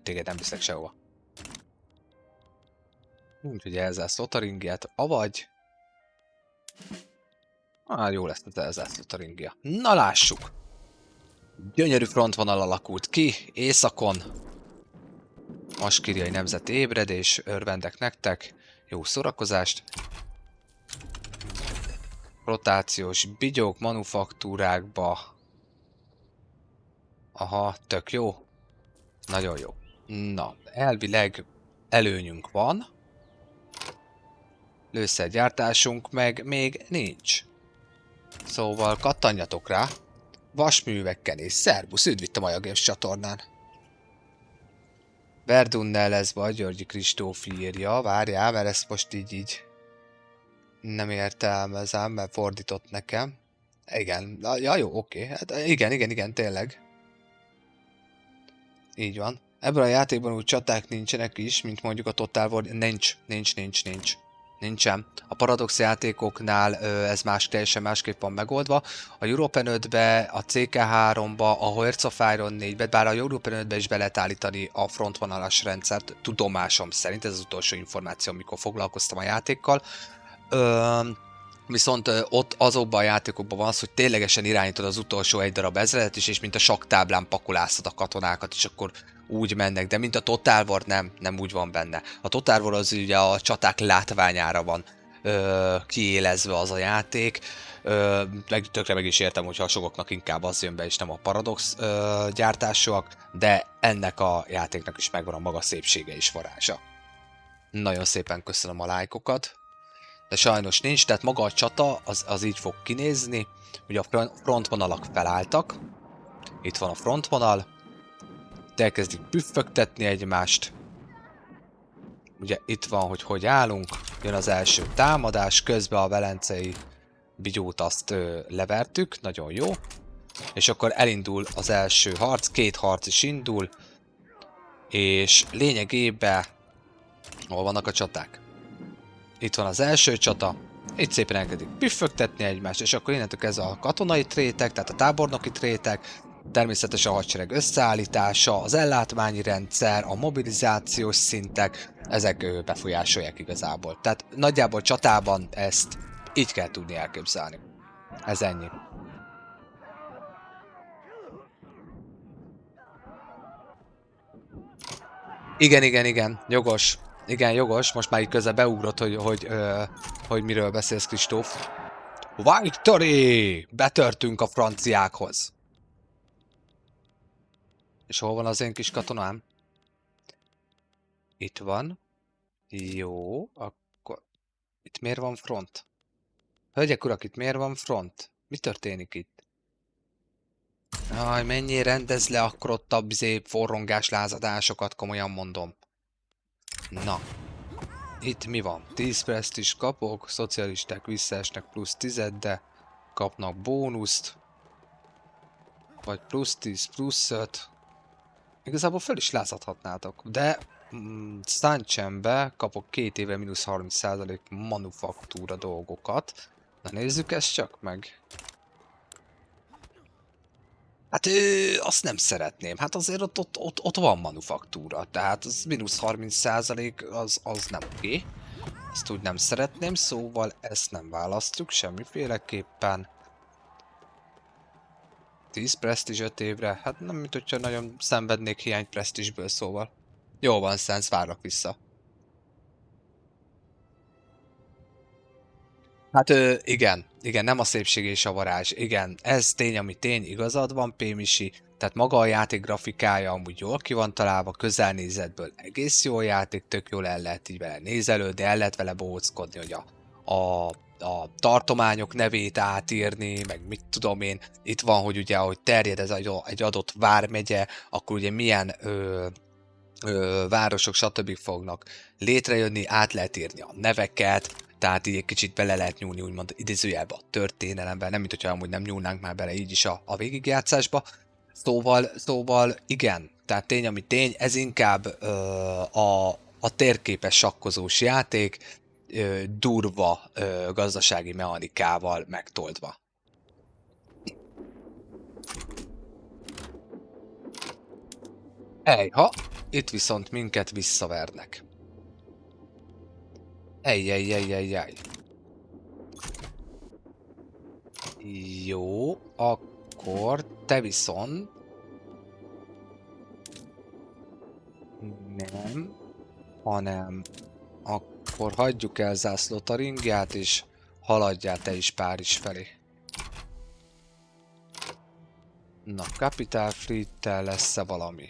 A: Téged nem viszek sehova. Úgyhogy Elzász-Lotaringiát, avagy... jó lesz az Elzász-Lotaringia. Na lássuk! Gyönyörű frontvonal alakult ki, északon. Askíriai nemzeti ébredés, örvendek nektek. Jó szórakozást. Rotációs bigyók, manufaktúrákba. Aha, tök jó. Nagyon jó. Na, elvileg előnyünk van. Lőszergyártásunk meg még nincs. Szóval kattanjatok rá. Vasművekkel és szerbusz, üdv itt a Maja Games csatornán. Verdunnel lesz be, Györgyi Kristóf írja. Várjál, mert ezt most így nem értelmezem, mert fordított nekem. Igen, ja jó, oké. Hát igen, tényleg. Így van. Ebben a játékban úgy csaták nincsenek is, mint mondjuk a Total War. Nincs. Nincsen. A Paradox játékoknál ez teljesen másképp van megoldva. A European 5-be, a CK3-ba, a Hearts of Iron 4-be, bár a European 5-be is be lehet állítani a frontvonalas rendszert, tudomásom szerint, ez az utolsó információ, amikor foglalkoztam a játékkal. Viszont ott azokban a játékokban van az, hogy ténylegesen irányítod az utolsó egy darab ezredet is, és mint a saktáblán pakolászod a katonákat, és akkor úgy mennek, de mint a Total War nem úgy van benne. A Total War az ugye a csaták látványára van kiélezve az a játék. Tökre meg is értem, hogyha sokaknak inkább az jön be, és nem a Paradox gyártásúak, de ennek a játéknak is megvan a maga szépsége és varázsa. Nagyon szépen köszönöm a lájkokat. De sajnos nincs, tehát maga a csata az így fog kinézni, ugye a frontvonalak felálltak, itt van a frontvonal, elkezdik püffögtetni egymást, ugye itt van, hogy állunk, jön az első támadás, közben a velencei bigyót azt levertük, nagyon jó, és akkor elindul az első harc, két harc is indul, És lényegében hol vannak a csaták? Itt van az első csata, itt szépen elkezdik püffögtetni egymást, és akkor innentől kezdve a katonai trétek, tehát a tábornoki trétek, természetesen a hadsereg összeállítása, az ellátmányi rendszer, a mobilizációs szintek, ezek befolyásolják igazából. Tehát nagyjából csatában ezt így kell tudni elképzelni. Ez ennyi. Igen, jogos. Igen, jogos, most már így közben beugrott, hogy miről beszélsz, Kristóf. Victory! Betörtünk a franciákhoz. És hol van az én kis katonám? Itt van. Jó, akkor... Itt miért van front? Hölgyek, urak, itt miért van front? Mi történik itt? Aj, menjél, rendezd le akkor ott a forrongás lázadásokat, komolyan mondom. Na. Itt mi van? 10 presztis kapok, szocialisták visszaesnek plusz 10, de kapnak bónuszt. Vagy plusz 10, plusz 5. Igazából fel is lázadhatnátok, de Stanchenbe kapok 2 éve mínusz 30% manufaktúra dolgokat. Na nézzük ezt csak meg. Hát azt nem szeretném. Hát azért ott van manufaktúra. Tehát az mínusz 30% az nem oké. Ezt úgy nem szeretném, szóval ezt nem választjuk semmiféleképpen. 10 presztízs 5 évre. Hát nem, mint hogyha nagyon szenvednék hiányt presztízsből, szóval. Jó van, Szenz, várlak vissza. Hát igen, nem a szépség és a varázs, igen, ez tény, ami tény, igazad van, Pémisi, tehát maga a játék grafikája amúgy jól ki van találva, közelnézetből egész jó a játék, tök jól el lehet így vele nézelődni, el lehet vele bohóckodni, hogy a tartományok nevét átírni, meg mit tudom én, itt van, hogy ugye, ahogy terjed ez egy adott vármegye, akkor ugye milyen városok stb. Fognak létrejönni, át lehet írni a neveket, tehát így egy kicsit bele lehet nyúlni úgymond idézőjelbe a történelemben, nem mint hogyha amúgy nem nyúlnánk már bele így is a végigjátszásba. Szóval igen, tehát tény ami tény, ez inkább a térképes sakkozós játék, durva gazdasági mechanikával megtoldva. Ejha, itt viszont minket visszavernek. Ejjjjjjjjjjj. Jó, akkor te viszont... Nem, hanem akkor hagyjuk el zászlótaringját, és haladjál te is Párizs felé. Na, Capital Fleet-tel lesz-e valami?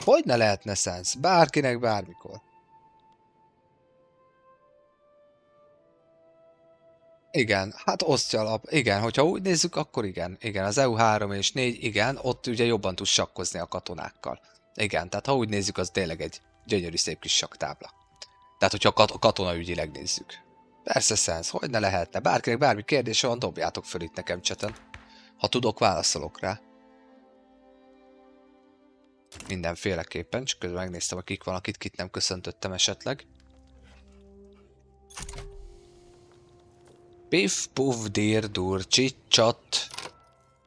A: Hogy ne lehetne Szenz? Bárkinek bármikor. Igen, hát osztja alap. Igen, hogyha úgy nézzük, akkor igen. Igen, az EU 3 és 4, igen, ott ugye jobban tud sakkozni a katonákkal. Igen, tehát ha úgy nézzük, az tényleg egy gyönyörű szép kis saktábla. Tehát, hogyha katonaügyileg nézzük. Persze Szenz, hogy ne lehetne? Bárkinek bármi kérdése van, dobjátok föl itt nekem cseten. Ha tudok, válaszolok rá. Mindenféleképpen, csak közben megnéztem, hogy kik van, akit nem köszöntöttem esetleg. Pif puf dir dur csicsat.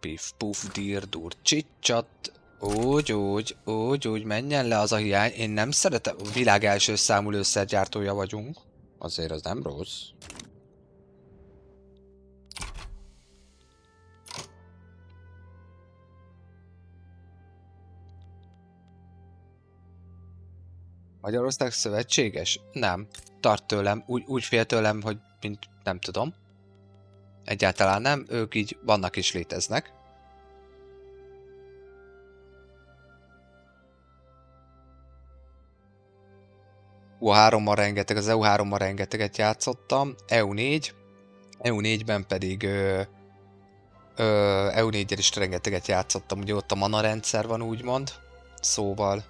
A: Pif puf dir dur csicsat. Úgy, menjen le az a hiány. Én nem szeretem, a világ első számú lőszergyártója vagyunk. Azért az nem rossz. Magyarország szövetséges? Nem. Tart tőlem, úgy fél tőlem, hogy mint nem tudom. Egyáltalán nem, ők így vannak és léteznek. EU3-mal rengeteg, az EU3-mal rengeteget játszottam, EU4, EU4-ben pedig EU4-el is rengeteget játszottam, ugye ott a mana rendszer van úgymond, szóval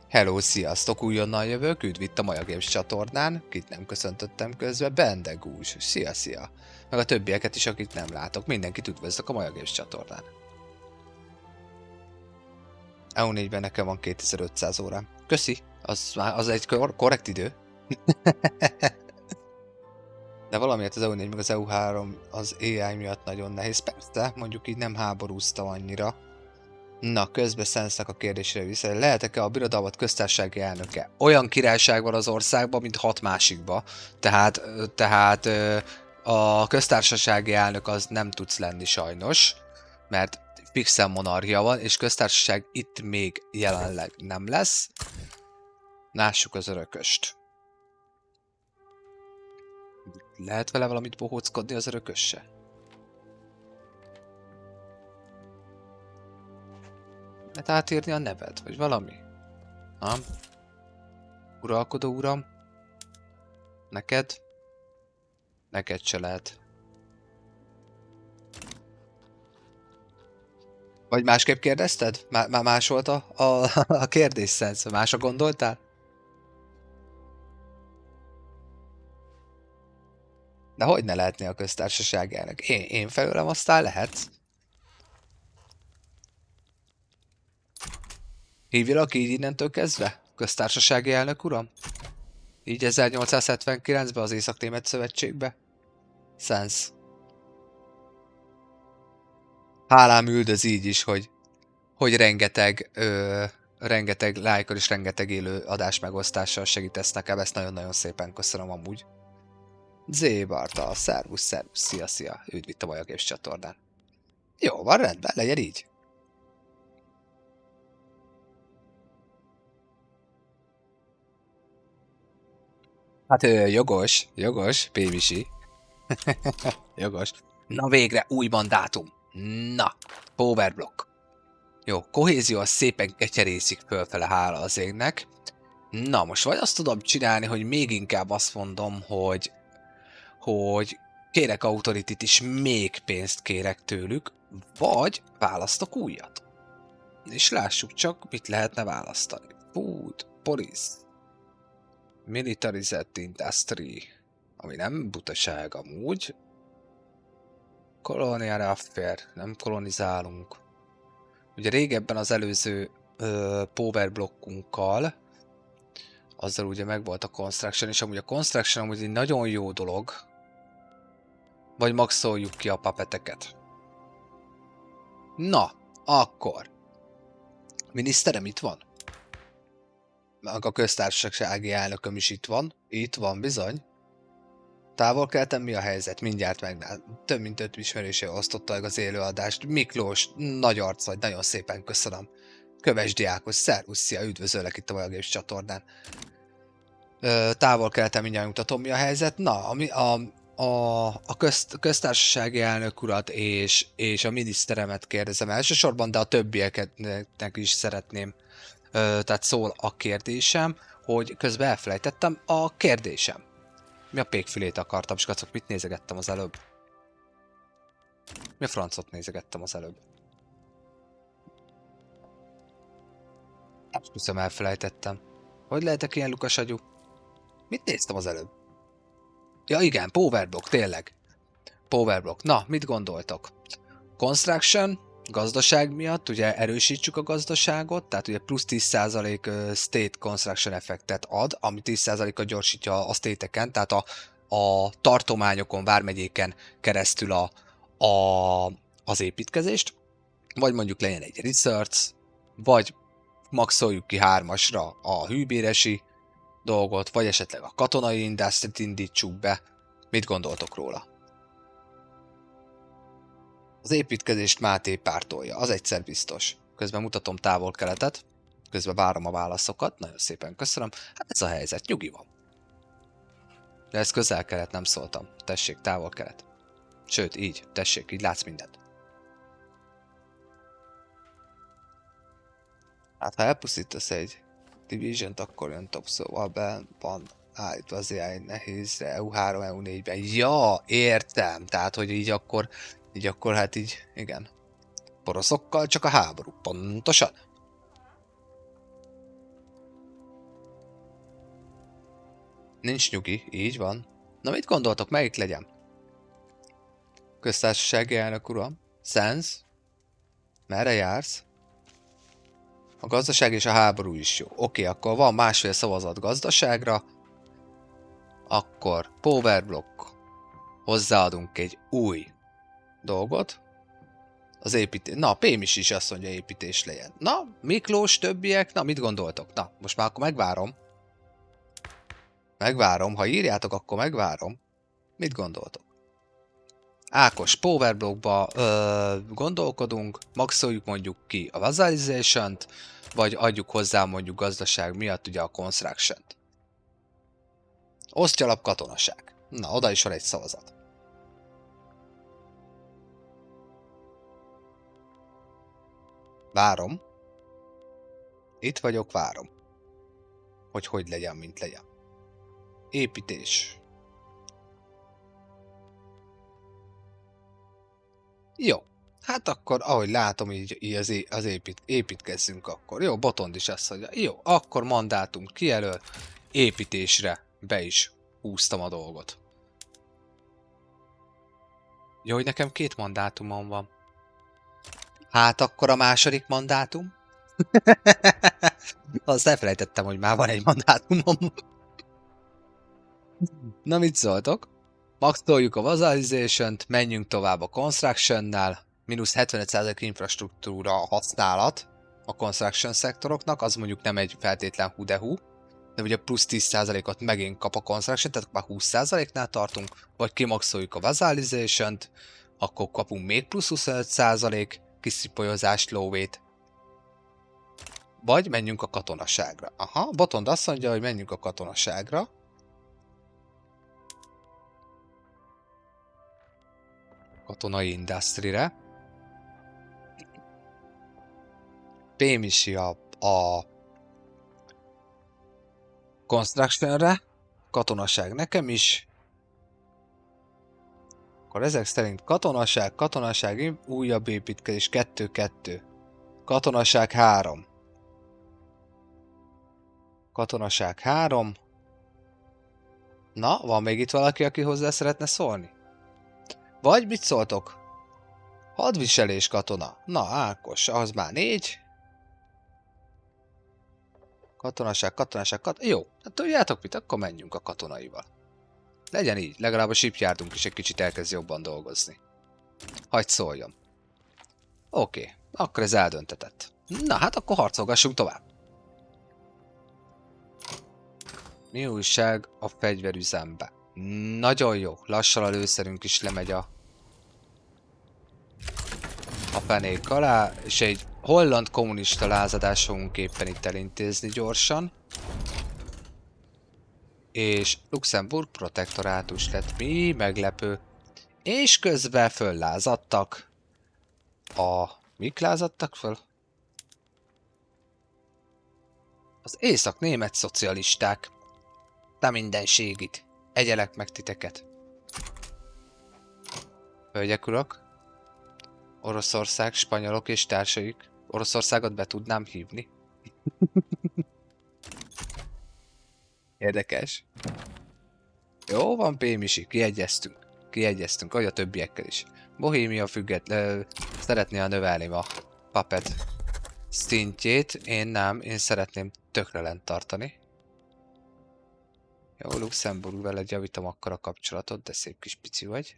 A: hello, sziasztok, újonnan jövök, üdv itt a Maja Games csatornán, kit nem köszöntöttem közben, Bendegús, szia! Meg a többieket is, akit nem látok, mindenkit üdvözlök a Maja Games csatornán. EU4-ben nekem van 2500 órám. Köszi, az egy korrekt idő. De valamiért az EU4 meg az EU3 az AI miatt nagyon nehéz. Persze, mondjuk így nem háborúztam annyira. Na, közben Szensznek a kérdésére vissza. Lehetek-e a birodalmat köztársasági elnöke? Olyan királyság van az országban, mint 6 másikba. Tehát a köztársasági elnök az nem tudsz lenni sajnos, mert fixen monarchia van, és köztársaság itt még jelenleg nem lesz. Lássuk az örököst. Lehet vele valamit bohóckodni az örökösse? Lehet átírni a neved, vagy valami? Nem? Uralkodó uram? Neked? Neked se lehet. Vagy másképp kérdezted? Más volt a kérdés szensz? Másra gondoltál? De hogy ne lehetné a köztársaság elnök? Én felőlem aztán lehetsz. Hívjalak így innentől kezdve? Köztársasági elnök uram? Így 1879-ben az Észak-Német Szövetségbe? Szensz. Hálám üldöz így is, hogy rengeteg lájkal és rengeteg élő adás megosztással segítesz nekem, ezt nagyon-nagyon szépen köszönöm amúgy. Zébarta, szervusz, szia, üdv itt a Bajagés csatornán. Jó, van rendben, legyen így. Hát jogos, Pévisi. Jogos. Na végre, új mandátum. Na, powerblock. Jó, kohézió az szépen ketyerészik fölfele, hála az égnek. Na, most vagy azt tudom csinálni, hogy még inkább azt mondom, hogy kérek autoritit is, még pénzt kérek tőlük, vagy választok újat. És lássuk csak, mit lehetne választani. Food, police, militarized industry, ami nem butaság amúgy. Colonial affair, nem kolonizálunk. Ugye régebben az előző power blokkunkkal, azzal ugye megvolt a construction, és amúgy a construction amúgy egy nagyon jó dolog. Vagy maxoljuk ki a papeteket. Na, akkor. Miniszterem itt van? Meg a köztársasági elnököm is itt van. Itt van bizony. Távol-keleten mi a helyzet? Mindjárt több mint 5 ismerősével osztotta meg az élőadást. Miklós, nagy arc vagy, nagyon szépen köszönöm. Köves Diákos, szervusz, szia, üdvözöllek itt a Bajagés csatornán. Távol-keleten mindjárt mutatom mi a helyzet. Na, a köztársasági elnök urat és a miniszteremet kérdezem elsősorban, de a többieknek is szeretném. Tehát szól a kérdésem, hogy közben elfelejtettem a kérdésem. Mi a pékfülét akartam, és kacok, mit nézegettem az előbb? Mi a francot nézegettem az előbb? Esküszöm, elfelejtettem. Hogy lehetek ilyen lukas agyú? Mit néztem az előbb? Ja igen, powerblock, tényleg. Powerblock. Na, mit gondoltok? Construction, gazdaság miatt, ugye erősítsük a gazdaságot, tehát ugye plusz 10% state construction effektet ad, ami 10%-a gyorsítja a state-eken, tehát a tartományokon, vármegyéken keresztül az építkezést, vagy mondjuk legyen egy research, vagy maxoljuk ki 3-asra a hűbéresi dolgot, vagy esetleg a katonai industry-t indítsuk be. Mit gondoltok róla? Az építkezést Máté pártolja, az egyszer biztos. Közben mutatom távol-keletet, közben várom a válaszokat, nagyon szépen köszönöm. Hát ez a helyzet, nyugi van. De ez közel-kelet, nem szóltam. Tessék, távol-kelet. Sőt, így, tessék, így látsz mindent. Hát ha elpusztítasz egy Division-t, akkor jön top, szóval be van állítva az AI nehézre, EU3, EU4-ben. Ja, értem, tehát hogy így akkor hát így, igen. Poroszokkal csak a háború, pontosan. Nincs nyugi, így van. Na mit gondoltok, melyik legyen? Köztársasági elnök uram? Szenz? Merre jársz? A gazdaság és a háború is jó. Oké, akkor van másfél szavazat gazdaságra. Akkor power block. Hozzáadunk egy új dolgot. Az építés. Na, Pémis is azt mondja, építés legyen. Na, Miklós, többiek, na, mit gondoltok? Na, most már akkor megvárom. Megvárom, ha írjátok, akkor megvárom. Mit gondoltok? Ákos, powerblockba gondolkodunk, maxoljuk mondjuk ki a vassalization-t, vagy adjuk hozzá mondjuk gazdaság miatt ugye a construction-t. Osztyalap katonaság. Na, oda is van egy szavazat. Várom. Itt vagyok, várom. Hogy legyen, mint legyen. Építés. Jó. Hát akkor, ahogy látom, így építkezzünk akkor. Jó, Botond is azt mondja. Jó, akkor mandátum kijelöl. Építésre be is húztam a dolgot. Jó, hogy nekem 2 mandátumom van. Hát akkor a második mandátum? Azt elfelejtettem, hogy már van egy mandátumom. Na, mit szóltok? Maxoljuk a vassalization-t, menjünk tovább a construction-nál. Mínusz 75% infrastruktúra használat a construction szektoroknak, az mondjuk nem egy feltétlen hú de hú. De ugye plusz 10%-ot megint kap a construction, tehát már 20%-nál tartunk. Vagy kimaxoljuk a vassalization-t, akkor kapunk még plusz 25% kiszipolyozást, lóvét. Vagy menjünk a katonaságra. Aha, Botond azt mondja, hogy menjünk a katonaságra. Katonai industry-re. Pémisi a construction-re. Katonaság nekem is. Akkor ezek szerint katonaság, újabb építkezés, 2-2. Katonaság 3. Katonaság 3. Na, van még itt valaki, aki hozzá szeretne szólni? Vagy mit szóltok? Hadviselés katona. Na, Ákos, az már 4. Katonaság. Jó, hát tudjátok mit, akkor menjünk a katonaival. Legyen így, legalább a shipyardunk is egy kicsit elkezd jobban dolgozni. Hagy szóljon. Oké, akkor ez eldöntetett. Na hát akkor harcolgassunk tovább. Mi újság a fegyverüzembe? Nagyon jó, lassan a lőszerünk is lemegy a fenék alá, és egy holland kommunista lázadást fogunk éppen itt elintézni gyorsan. És Luxemburg protektorátus lett, mi meglepő. És közben föllázadtak mik lázadtak föl? Az észak-német szocialisták. De mindenségit. Egyelek meg titeket. Hölgyek, urak. Oroszország, spanyolok és társaik. Oroszországot be tudnám hívni. Érdekes. Jó van, Pémisi, kiegyeztünk, ahogy a többiekkel is. Bohémia szeretné növelni a papet szintjét, én nem, én szeretném tökre lent tartani. Jó, Luxemburg, veled javítom akkor a kapcsolatot, de szép kis pici vagy.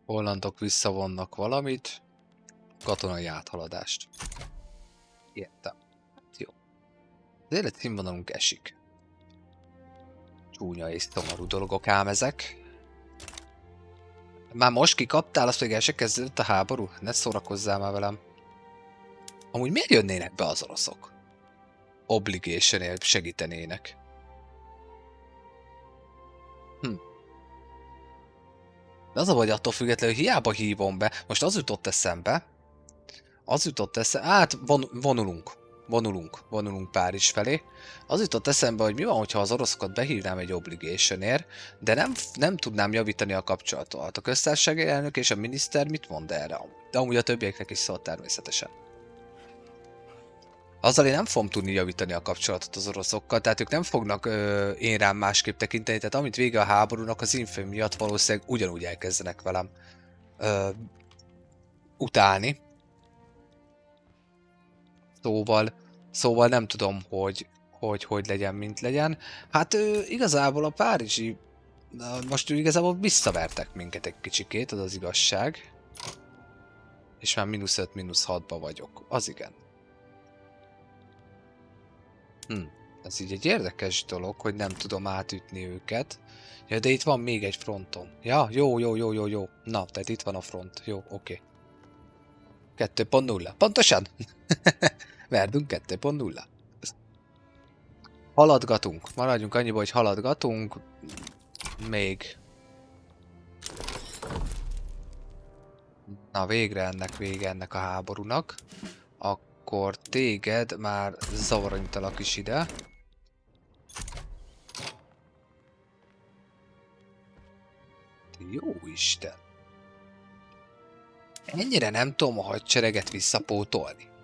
A: Hollandok visszavonnak valamit. Katonai áthaladást. Értem. Hát jó. Az életszínvonalunk esik. Csúnya és szomorú dolgok ám ezek. Már most kikaptál, azt még el se kezdődött a háború? Ne szórakozzál már velem. Amúgy miért jönnének be az oroszok? Obligation-él segítenének. De az a baj, attól függetlenül hiába hívom be. Most az jutott eszembe. Hát vonulunk Párizs felé. Az jutott eszembe, hogy mi van, hogyha az oroszokat behívnám egy obligationért, de nem tudnám javítani a kapcsolatot. A köztársasági elnök és a miniszter mit mond erre? De amúgy a többieknek is szólt természetesen. Azzal én nem fogom tudni javítani a kapcsolatot az oroszokkal, tehát ők nem fognak én rám másképp tekinteni, tehát amit vége a háborúnak az infém miatt valószínűleg ugyanúgy elkezdenek velem ö, utálni. Szóval nem tudom, hogy legyen, mint legyen. Hát igazából a párizsi... Most igazából visszavertek minket egy kicsikét, az az igazság. És már -5, -6-ba vagyok. Az igen. Ez így egy érdekes dolog, hogy nem tudom átütni őket. Ja, de itt van még egy frontom. Ja, jó. Na, tehát itt van a front. Jó, oké. 2.0. Pontosan? Verdun 2.0. Haladgatunk. Maradjunk annyiba, hogy haladgatunk. Még. Na, végre vége ennek a háborúnak. Akkor téged már zavaronyitalak is ide. Jó Isten! Ennyire nem tudom a hadsereget visszapótolni.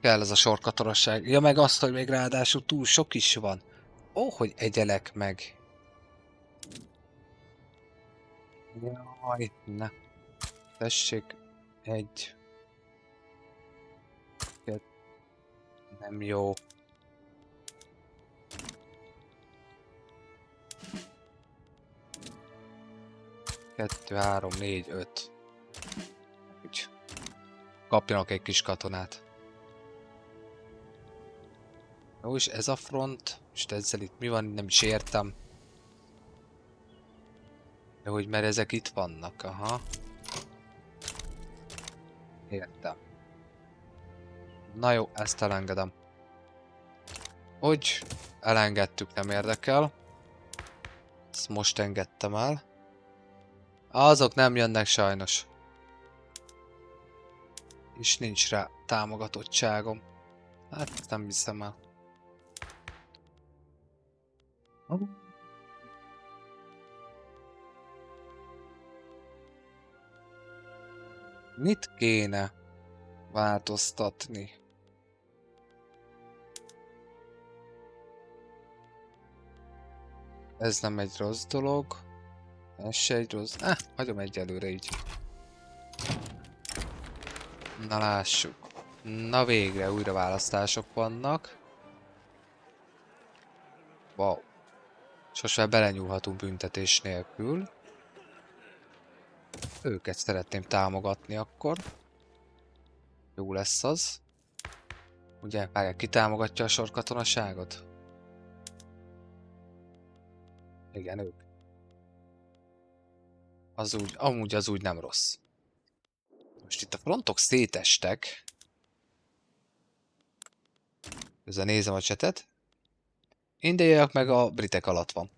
A: Kell ez a sorkatonaság. Ja, meg azt, hogy még ráadásul túl sok is van. Ó, hogy egyelek meg. Jaj, ne. Tessék. Egy. Kettő. Nem jó. 2, 3, 4, 5. Úgy. Kapjanak egy kis katonát. Jó, és ez a front. Most ezzel itt mi van? Nem is értem. De hogy mert ezek itt vannak, aha. Értem. Na jó, ezt elengedem. Hogy elengedtük, nem érdekel. Ezt most engedtem el. Azok nem jönnek sajnos. És nincs rá támogatottságom. Hát ezt nem hiszem el. Mit kéne változtatni? Ez nem egy rossz dolog. Ez se egy rossz... hagyom egyelőre így. Na lássuk. Na végre újra választások vannak. Wow. És most már belenyúlhatunk büntetés nélkül. Őket szeretném támogatni akkor. Jó lesz az. Ugye, várják, ki támogatja a sorkatonaságot? Igen, ők. Az úgy, amúgy az úgy nem rossz. Most itt a frontok szétestek. Közben nézem a csetet. Indiaiak meg a britek alatt van.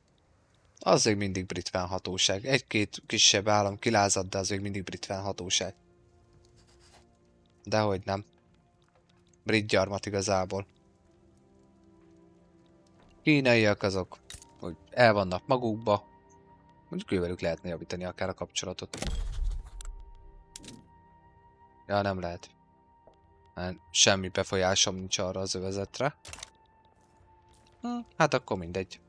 A: Az még mindig brit fennhatóság. Egy-két kisebb állam kilázadt, de az még mindig brit fennhatóság. Dehogy nem. Brit gyarmat igazából. Kínaiak azok, hogy el vannak magukba. Mondjuk ővelük lehetne javítani akár a kapcsolatot. Ja, nem lehet. Semmi befolyásom nincs arra az övezetre. Hát akkor mindegy.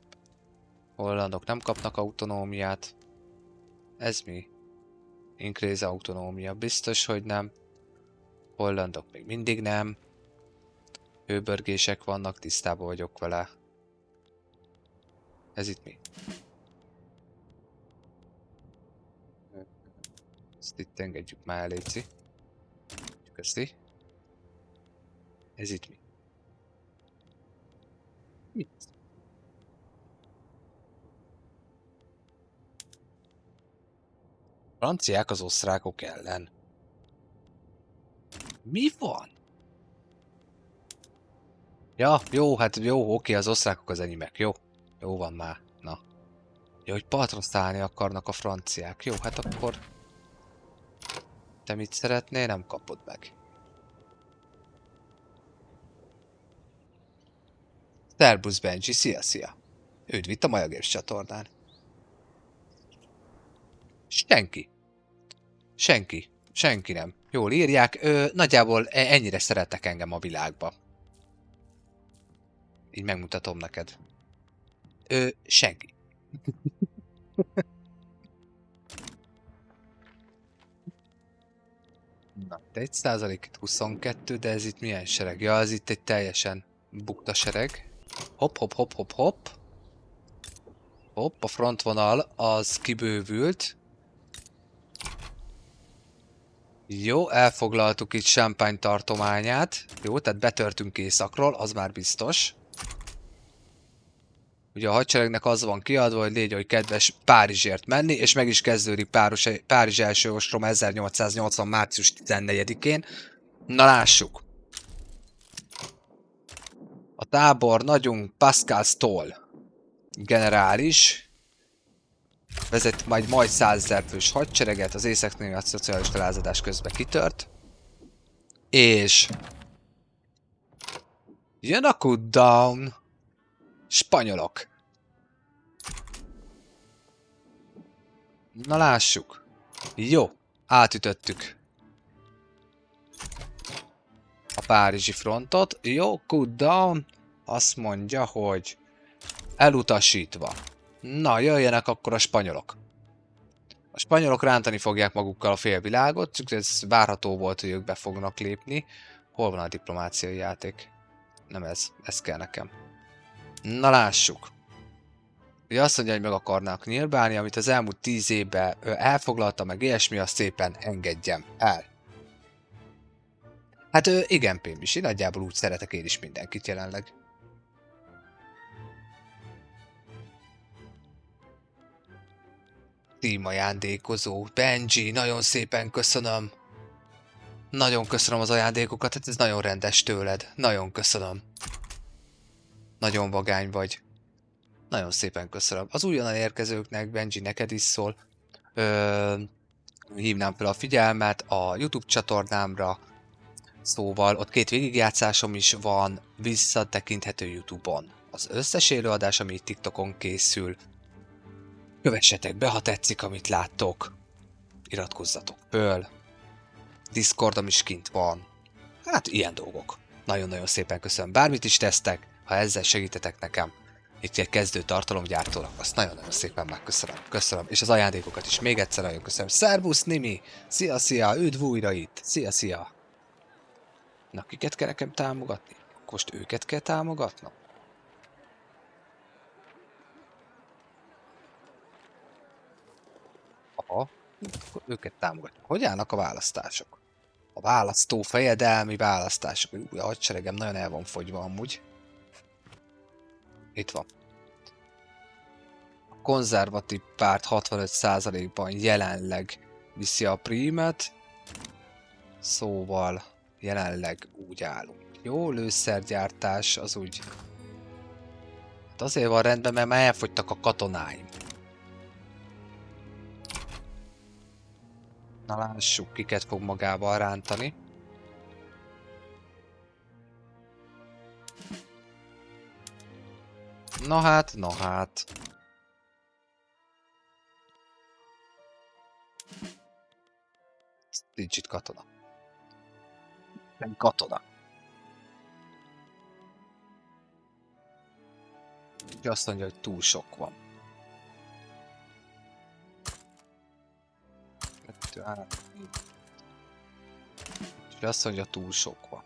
A: Hollandok nem kapnak autonómiát. Ez mi? Increase autonómia. Biztos, hogy nem. Hollandok még mindig nem. Hőbörgések vannak, tisztában vagyok vele. Ez itt mi? Ezt itt engedjük már el, léci. Köszi. Ez itt mi? Mi? Franciák az osztrákok ellen. Mi van? Ja, jó, hát jó, oké, az osztrákok az enyémek, jó. Jó van már, na. Ja, hogy partra szállni akarnak a franciák. Jó, hát akkor... Te mit szeretnél, nem kapod meg. Szerbusz Benji, szia! Üdv itt a Majagérs csatornán. Senki. Senki. Senki nem. Jól írják. Nagyjából ennyire szeretek engem a világba. Így megmutatom neked. Senki. Na, 1%, itt 22, de ez itt milyen sereg? Ja, ez itt egy teljesen bukta sereg. Hopp, hopp, hopp, hopp, hopp. Hopp, a frontvonal az kibővült. Jó, elfoglaltuk itt Champagne tartományát. Jó, tehát betörtünk északról, az már biztos. Ugye a hadseregnek az van kiadva, hogy légy oly kedves Párizsért menni, és meg is kezdődik Párizs első ostrom 1880. március 14-én. Na lássuk! A tábor nagyunk Pascal Stoll generális vezet majd 100 000 fős hadsereget, az észak-német szocialista lázadás közben kitört. És jön a cooldown. Spanyolok. Na lássuk. Jó, átütöttük a párizsi frontot. Jó, cooldown. Azt mondja, hogy elutasítva. Na, jöjjenek akkor a spanyolok. A spanyolok rántani fogják magukkal a félvilágot, csak ez várható volt, hogy ők be fognak lépni. Hol van a diplomáciai játék? Nem ez, ez kell nekem. Na lássuk. Ugye azt mondja, hogy meg akarnak nyírbálni, amit az elmúlt 10 évben elfoglalta, meg ilyesmi, azt szépen engedjem el. Hát igen, Pémbisi, nagyjából úgy szeretek én is mindenkit jelenleg. Team ajándékozó. Benji, nagyon szépen köszönöm. Nagyon köszönöm az ajándékokat, hát ez nagyon rendes tőled. Nagyon köszönöm. Nagyon vagány vagy. Nagyon szépen köszönöm. Az újonnan érkezőknek, Benji, neked is szól. Hívnám fel a figyelmet a YouTube csatornámra. Szóval ott 2 végigjátszásom is van, visszatekinthető YouTube-on. Az összes élőadás, ami TikTokon készül. Kövessetek be, ha tetszik, amit láttok. Iratkozzatok föl. Discordom is kint van. Hát ilyen dolgok. Nagyon-nagyon szépen köszönöm. Bármit is tesztek, ha ezzel segítetek nekem. Itt egy kezdő tartalomgyártónak, azt nagyon-nagyon szépen megköszönöm. Köszönöm. És az ajándékokat is még egyszer nagyon köszönöm. Szervusz, Nimi! Szia, szia! Üdv újra itt! Szia, szia! Na, kiket kell nekem támogatni? Most őket kell támogatnom? Aha, akkor őket támogatjuk. Hogy állnak a választások? A választó fejedelmi választások. A hadseregem nagyon el van fogyva amúgy. Itt van. A konzervatív párt 65%-ban jelenleg viszi a prímet. Szóval jelenleg úgy állunk. Jó, lőszergyártás az úgy... Hát azért van rendben, mert már elfogytak a katonáim. Na lássuk, kiket fog magával rántani. Na hát, na hát. Nincs itt katona. Nem katona. Úgyhogy azt mondja, hogy túl sok van. Úgyhogy azt mondja, túl sok van.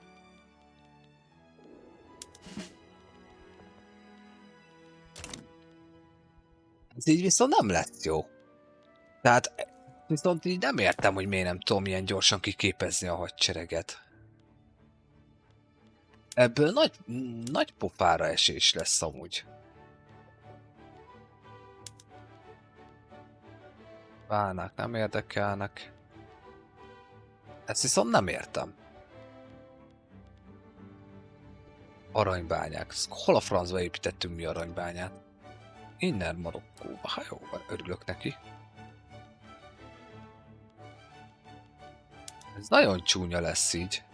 A: Ez így viszont nem lett jó. Tehát viszont így nem értem, hogy miért nem tudom ilyen gyorsan kiképezni a hadsereget. Ebből nagy pofára esés lesz amúgy. Válnak, nem érdekelnek. Ezt viszont nem értem. Aranybányák. Hol a francba építettünk mi aranybányát? Innen Marokkóba. Ha jó, örülök neki. Ez nagyon csúnya lesz így.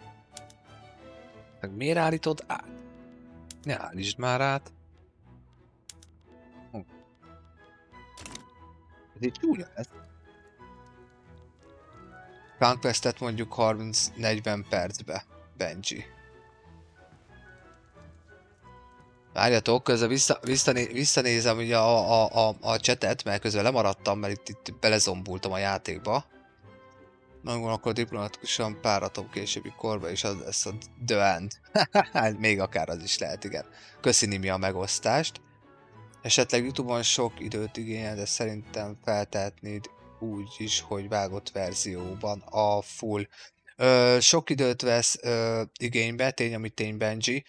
A: Meg miért állítod át? Ne állítsd már át. Ez így csúnya lesz. Conquestet mondjuk 30-40 percbe, Benji. Várjatok, közben visszanézem ugye a chatet, mert közben lemaradtam, mert itt belezombultam a játékba. Megvan, akkor diplomatikusan páratom későbbi korba, és az lesz a The End. Még akár az is lehet, igen. Köszi Nimi a megosztást. Esetleg YouTube-on sok időt igényel, de szerintem feltehetnéd úgy is, hogy vágott verzióban a full. Sok időt vesz igénybe, tény, ami tény, Benji.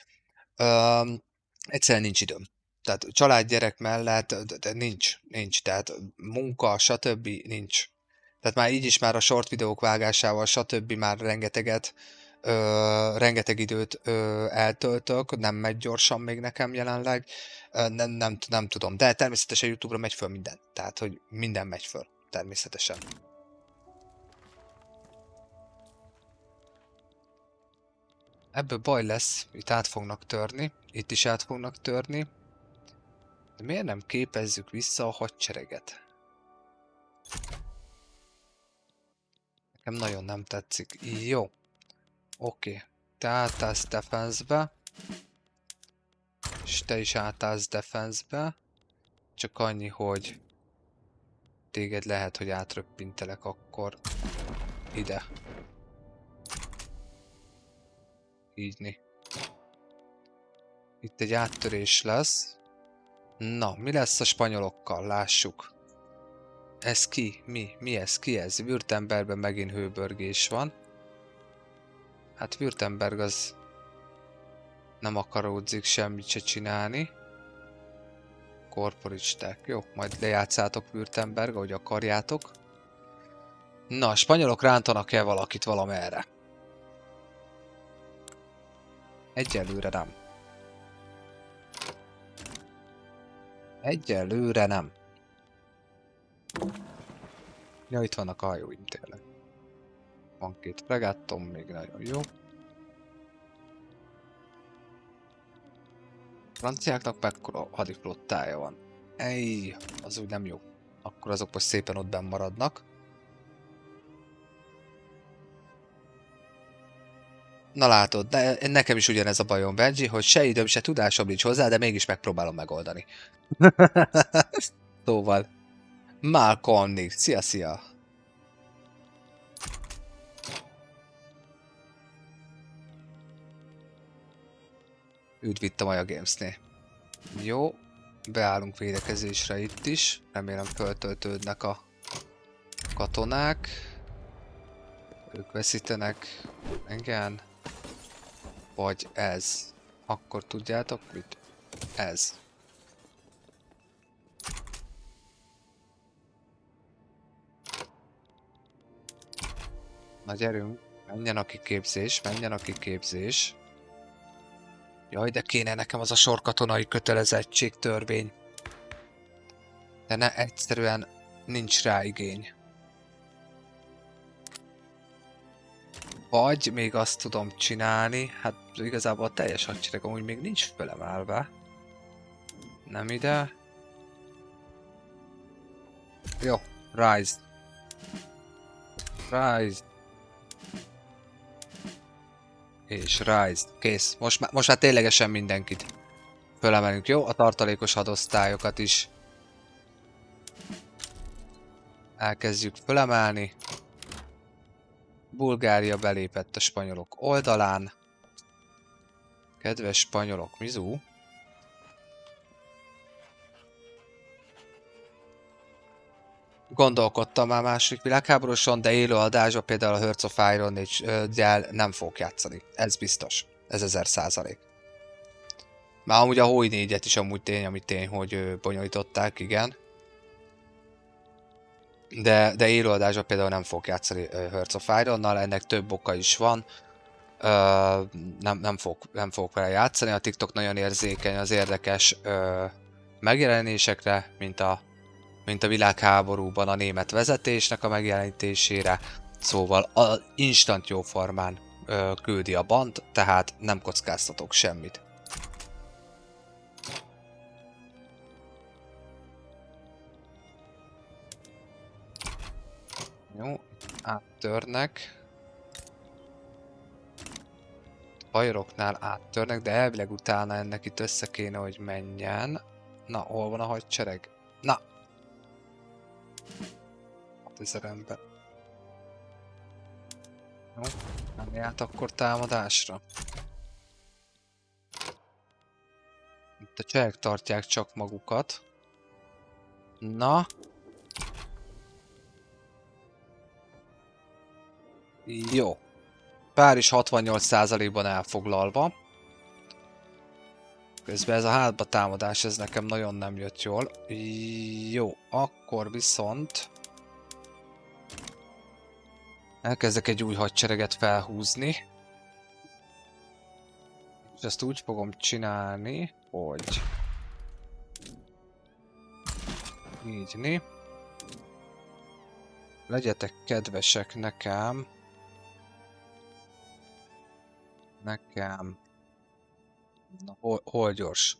A: Egyszerűen nincs időm. Tehát család, gyerek mellett de nincs. Tehát munka, stb. Nincs. Tehát már így is már a short videók vágásával, stb. Már rengeteg időt eltöltök, nem megy gyorsan még nekem jelenleg, nem tudom, de természetesen YouTube-ra megy föl minden, tehát hogy minden megy föl, természetesen. Ebből baj lesz, itt át fognak törni, itt is át fognak törni, de miért nem képezzük vissza a hadsereget? Nekem nagyon nem tetszik. Jó. Oké. Te átállsz defense-be. És te is átállsz defense-be. Csak annyi, hogy téged lehet, hogy átröppintelek akkor ide. Ígyni. Itt egy áttörés lesz. Na, mi lesz a spanyolokkal? Lássuk. Ez ki? Mi ez? Ki ez? Württembergben megint hőbörgés van. Hát Württemberg az nem akaródzik semmit se csinálni. Korporisták. Jó, majd lejátszátok Württemberg, ahogy akarjátok. Na, a spanyolok rántanak-e valakit valamerre? Egyelőre nem. Egyelőre nem. Ja, itt vannak a hajóim tényleg. Van két fregattom, még nagyon jó. Franciáknak mekkora hadiflottája van? Ej, az úgy nem jó. Akkor azok most szépen ott benn maradnak. Na látod, de nekem is ugyanez a bajom, Benji, hogy se időm, se tudásom nincs hozzá, de mégis megpróbálom megoldani. Szóval, Malcolm Nick, szia! Üdv itt a Maja Gamesnél. Jó, beállunk védekezésre itt is. Remélem föltöltődnek a katonák. Ők veszítenek. Igen. Vagy ez. Akkor tudjátok mit? Ez. Na gyerünk. Menjen a kiképzés, menjen a kiképzés. Jaj, de kéne nekem az a sorkatonai kötelezettség törvény. De ne, egyszerűen nincs rá igény. Vagy még azt tudom csinálni, hát igazából a teljes hadsereg amúgy még nincs felemelve. Nem ide. Jó, Rise. Rise. És Rise. Kész. Most már ténylegesen mindenkit fölemelünk, jó? A tartalékos hadosztályokat is elkezdjük fölemelni. Bulgária belépett a spanyolok oldalán. Kedves spanyolok, mizu? Gondolkodtam már második világháborúson, de élőadásban például a Hearts of Iron Age-gyel nem fogok játszani. Ez biztos. Ez 1000%. Már amúgy a Hoi 4-et is amúgy tény, ami tény, hogy bonyolították, igen. De élőadásban például nem fogok játszani Hearts of Ironnal, ennek több oka is van. Nem fogok vele játszani, a TikTok nagyon érzékeny az érdekes megjelenésekre, mint a világháborúban a német vezetésnek a megjelenítésére, szóval a instant jóformán küldi a band, tehát nem kockáztatok semmit. Jó, áttörnek. Bajoroknál áttörnek, de elvileg utána ennek itt össze kéne, hogy menjen. Na, hol van a hadsereg? Na! 6000 ember. Jó, nem járt akkor támadásra. Itt a csehek tartják csak magukat. Na! Jó. Párizs 68%-ban elfoglalva. Közben ez a hátba támadás, ez nekem nagyon nem jött jól. Jó, akkor viszont... elkezdek egy új hadsereget felhúzni. És ezt úgy fogom csinálni, hogy... így. Legyetek kedvesek nekem. Na, hol gyors?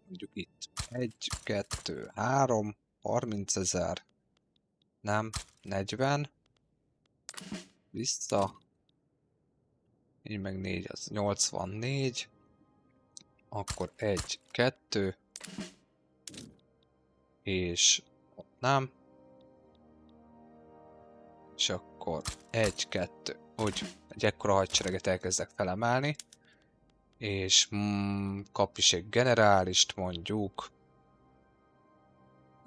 A: Mondjuk itt. 1, 2, 3, 30 000. Nem, 40. Vissza. Így meg 4, az 84. Akkor 1, 2. És nem. És akkor 1, 2. Úgy egy ekkora hadsereget elkezdek felemelni. És kap is egy generálist mondjuk.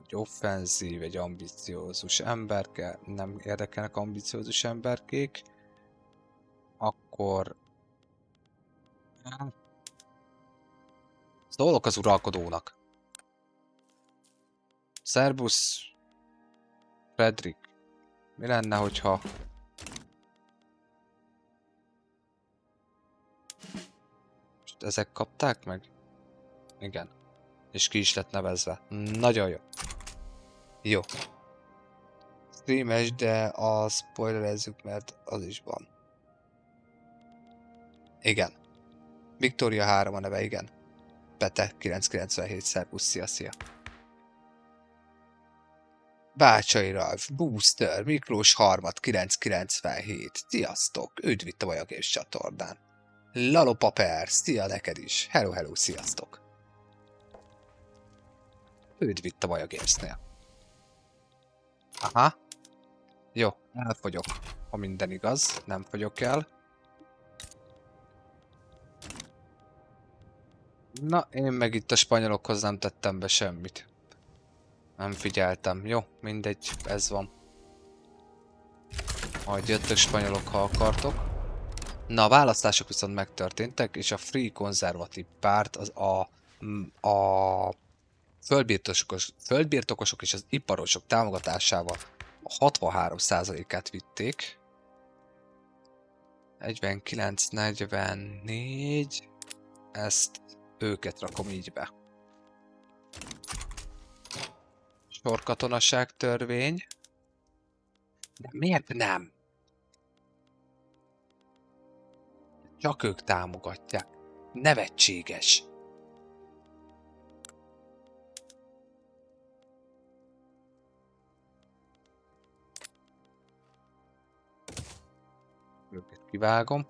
A: Egy offenzív, egy ambiciózus emberke. Nem érdekelnek ambiciózus emberkék. Akkor... szólok az uralkodónak. Szerbusz Fredrik. Mi lenne, hogyha... ezek kapták meg? Igen. És ki is lett nevezve. Nagyon jó. Jó. Streames, de a spoilerezzük, mert az is van. Igen. Victoria 3 a neve, igen. Pete 997, szervusz, szia. Bácsai Ralf, Booster, Miklós Harmat 997. Sziasztok, üdv itt a Vajagés csatornán. Lalo Paper, szia neked is. Hello, sziasztok. Üdv itt a Vajagésnél. Aha. Jó, elfogyok. Ha minden igaz, nem fogyok el. Na, én meg itt a spanyolokhoz nem tettem be semmit. Nem figyeltem. Jó, mindegy, ez van. Majd jöttök spanyolok, ha akartok. Na, a választások viszont megtörténtek, és a Free Konzervatív Párt a földbirtokosok és az iparosok támogatásával a 63%-át vitték. 49-44. Ezt őket rakom így be. Sorkatonaság törvény. De miért nem? Csak ők támogatják. Nevetséges. Őket kivágom.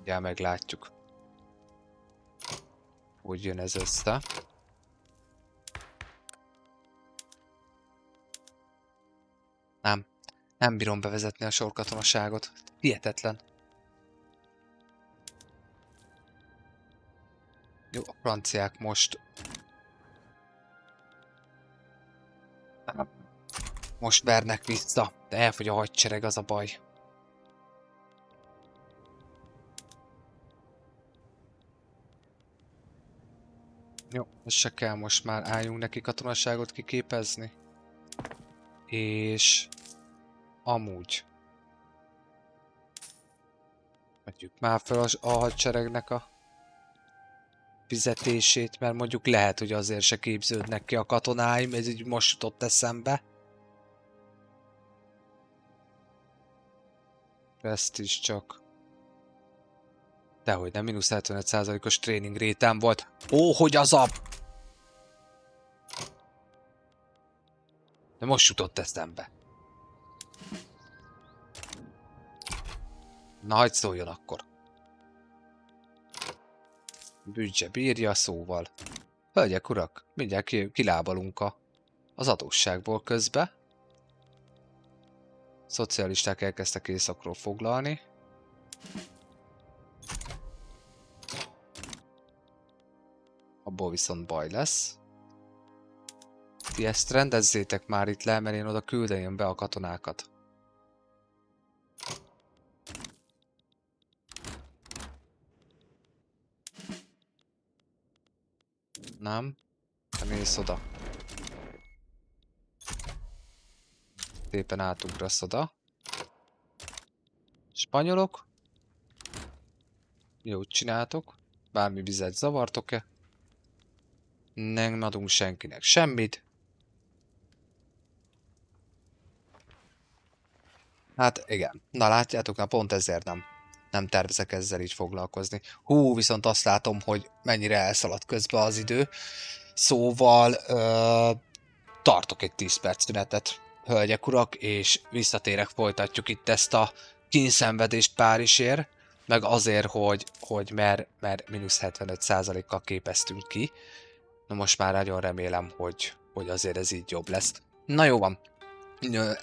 A: Ugye meglátjuk, hogy jön ez össze. Nem bírom bevezetni a sorkatonaságot. Hihetetlen. Jó, a franciák most... most vernek vissza, de elfogy a hadsereg, az a baj. Jó, ez se kell, most már álljunk neki katonaságot kiképezni. És... amúgy... adjuk már fel a hadseregnek a fizetését, mert mondjuk lehet, hogy azért se képződnek ki a katonáim, ez így most jutott eszembe. Ezt is csak... dehogy nem, mínusz 75%-os tréning rétám volt. Ó, hogy az a... de most jutott eszembe. Na, hagyd szóljon akkor. Büdzse bírja, szóval. Hölgyek, urak, mindjárt kilábalunk az adósságból közbe. Szocialisták elkezdtek északról foglalni. Abból viszont baj lesz. Ti ezt rendezzétek már itt le, mert én oda küldeném be a katonákat. Nem? Te mész oda. Szépen átugrasz oda. Spanyolok? Jót csináltok. Bármi vizet zavartok-e? Nem adunk senkinek semmit. Hát igen. Na látjátok, na pont ezért nem tervezek ezzel így foglalkozni. Hú, viszont azt látom, hogy mennyire elszaladt közben az idő. Szóval tartok egy 10 perc tünetet, hölgyek, urak, és visszatérek, folytatjuk itt ezt a kínszenvedést Párizsért, meg azért, hogy mert mínusz 75%-kal képeztünk ki. Na most már nagyon remélem, hogy azért ez így jobb lesz. Na jó van.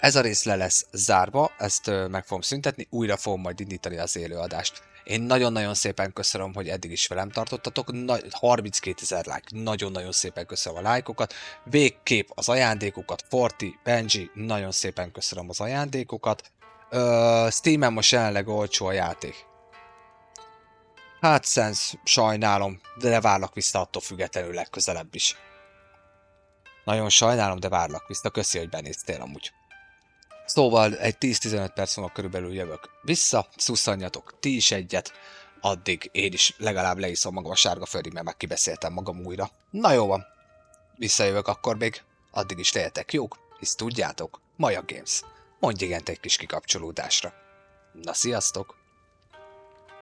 A: Ez a rész le lesz zárva, ezt meg fogom szüntetni, újra fogom majd indítani az élőadást. Én nagyon-nagyon szépen köszönöm, hogy eddig is velem tartottatok, 32 000 like, nagyon-nagyon szépen köszönöm a lájkokat, végképp az ajándékokat, Forti, Benji, nagyon szépen köszönöm az ajándékokat. Steamen most jelenleg olcsó a játék. Hát Sense, sajnálom, de várlak vissza attól függetlenül legközelebb is. Nagyon sajnálom, de várlak vissza. Köszi, hogy benéztél amúgy. Szóval egy 10-15 perc múlva körülbelül jövök vissza. Szusszanjatok ti is egyet. Addig én is legalább leiszom magam a sárga földig, mert meg kibeszéltem magam újra. Na jó van. Visszajövök akkor még. Addig is legyetek jók, hisz tudjátok, Maja Games. Mondj igent egy kis kikapcsolódásra. Na sziasztok!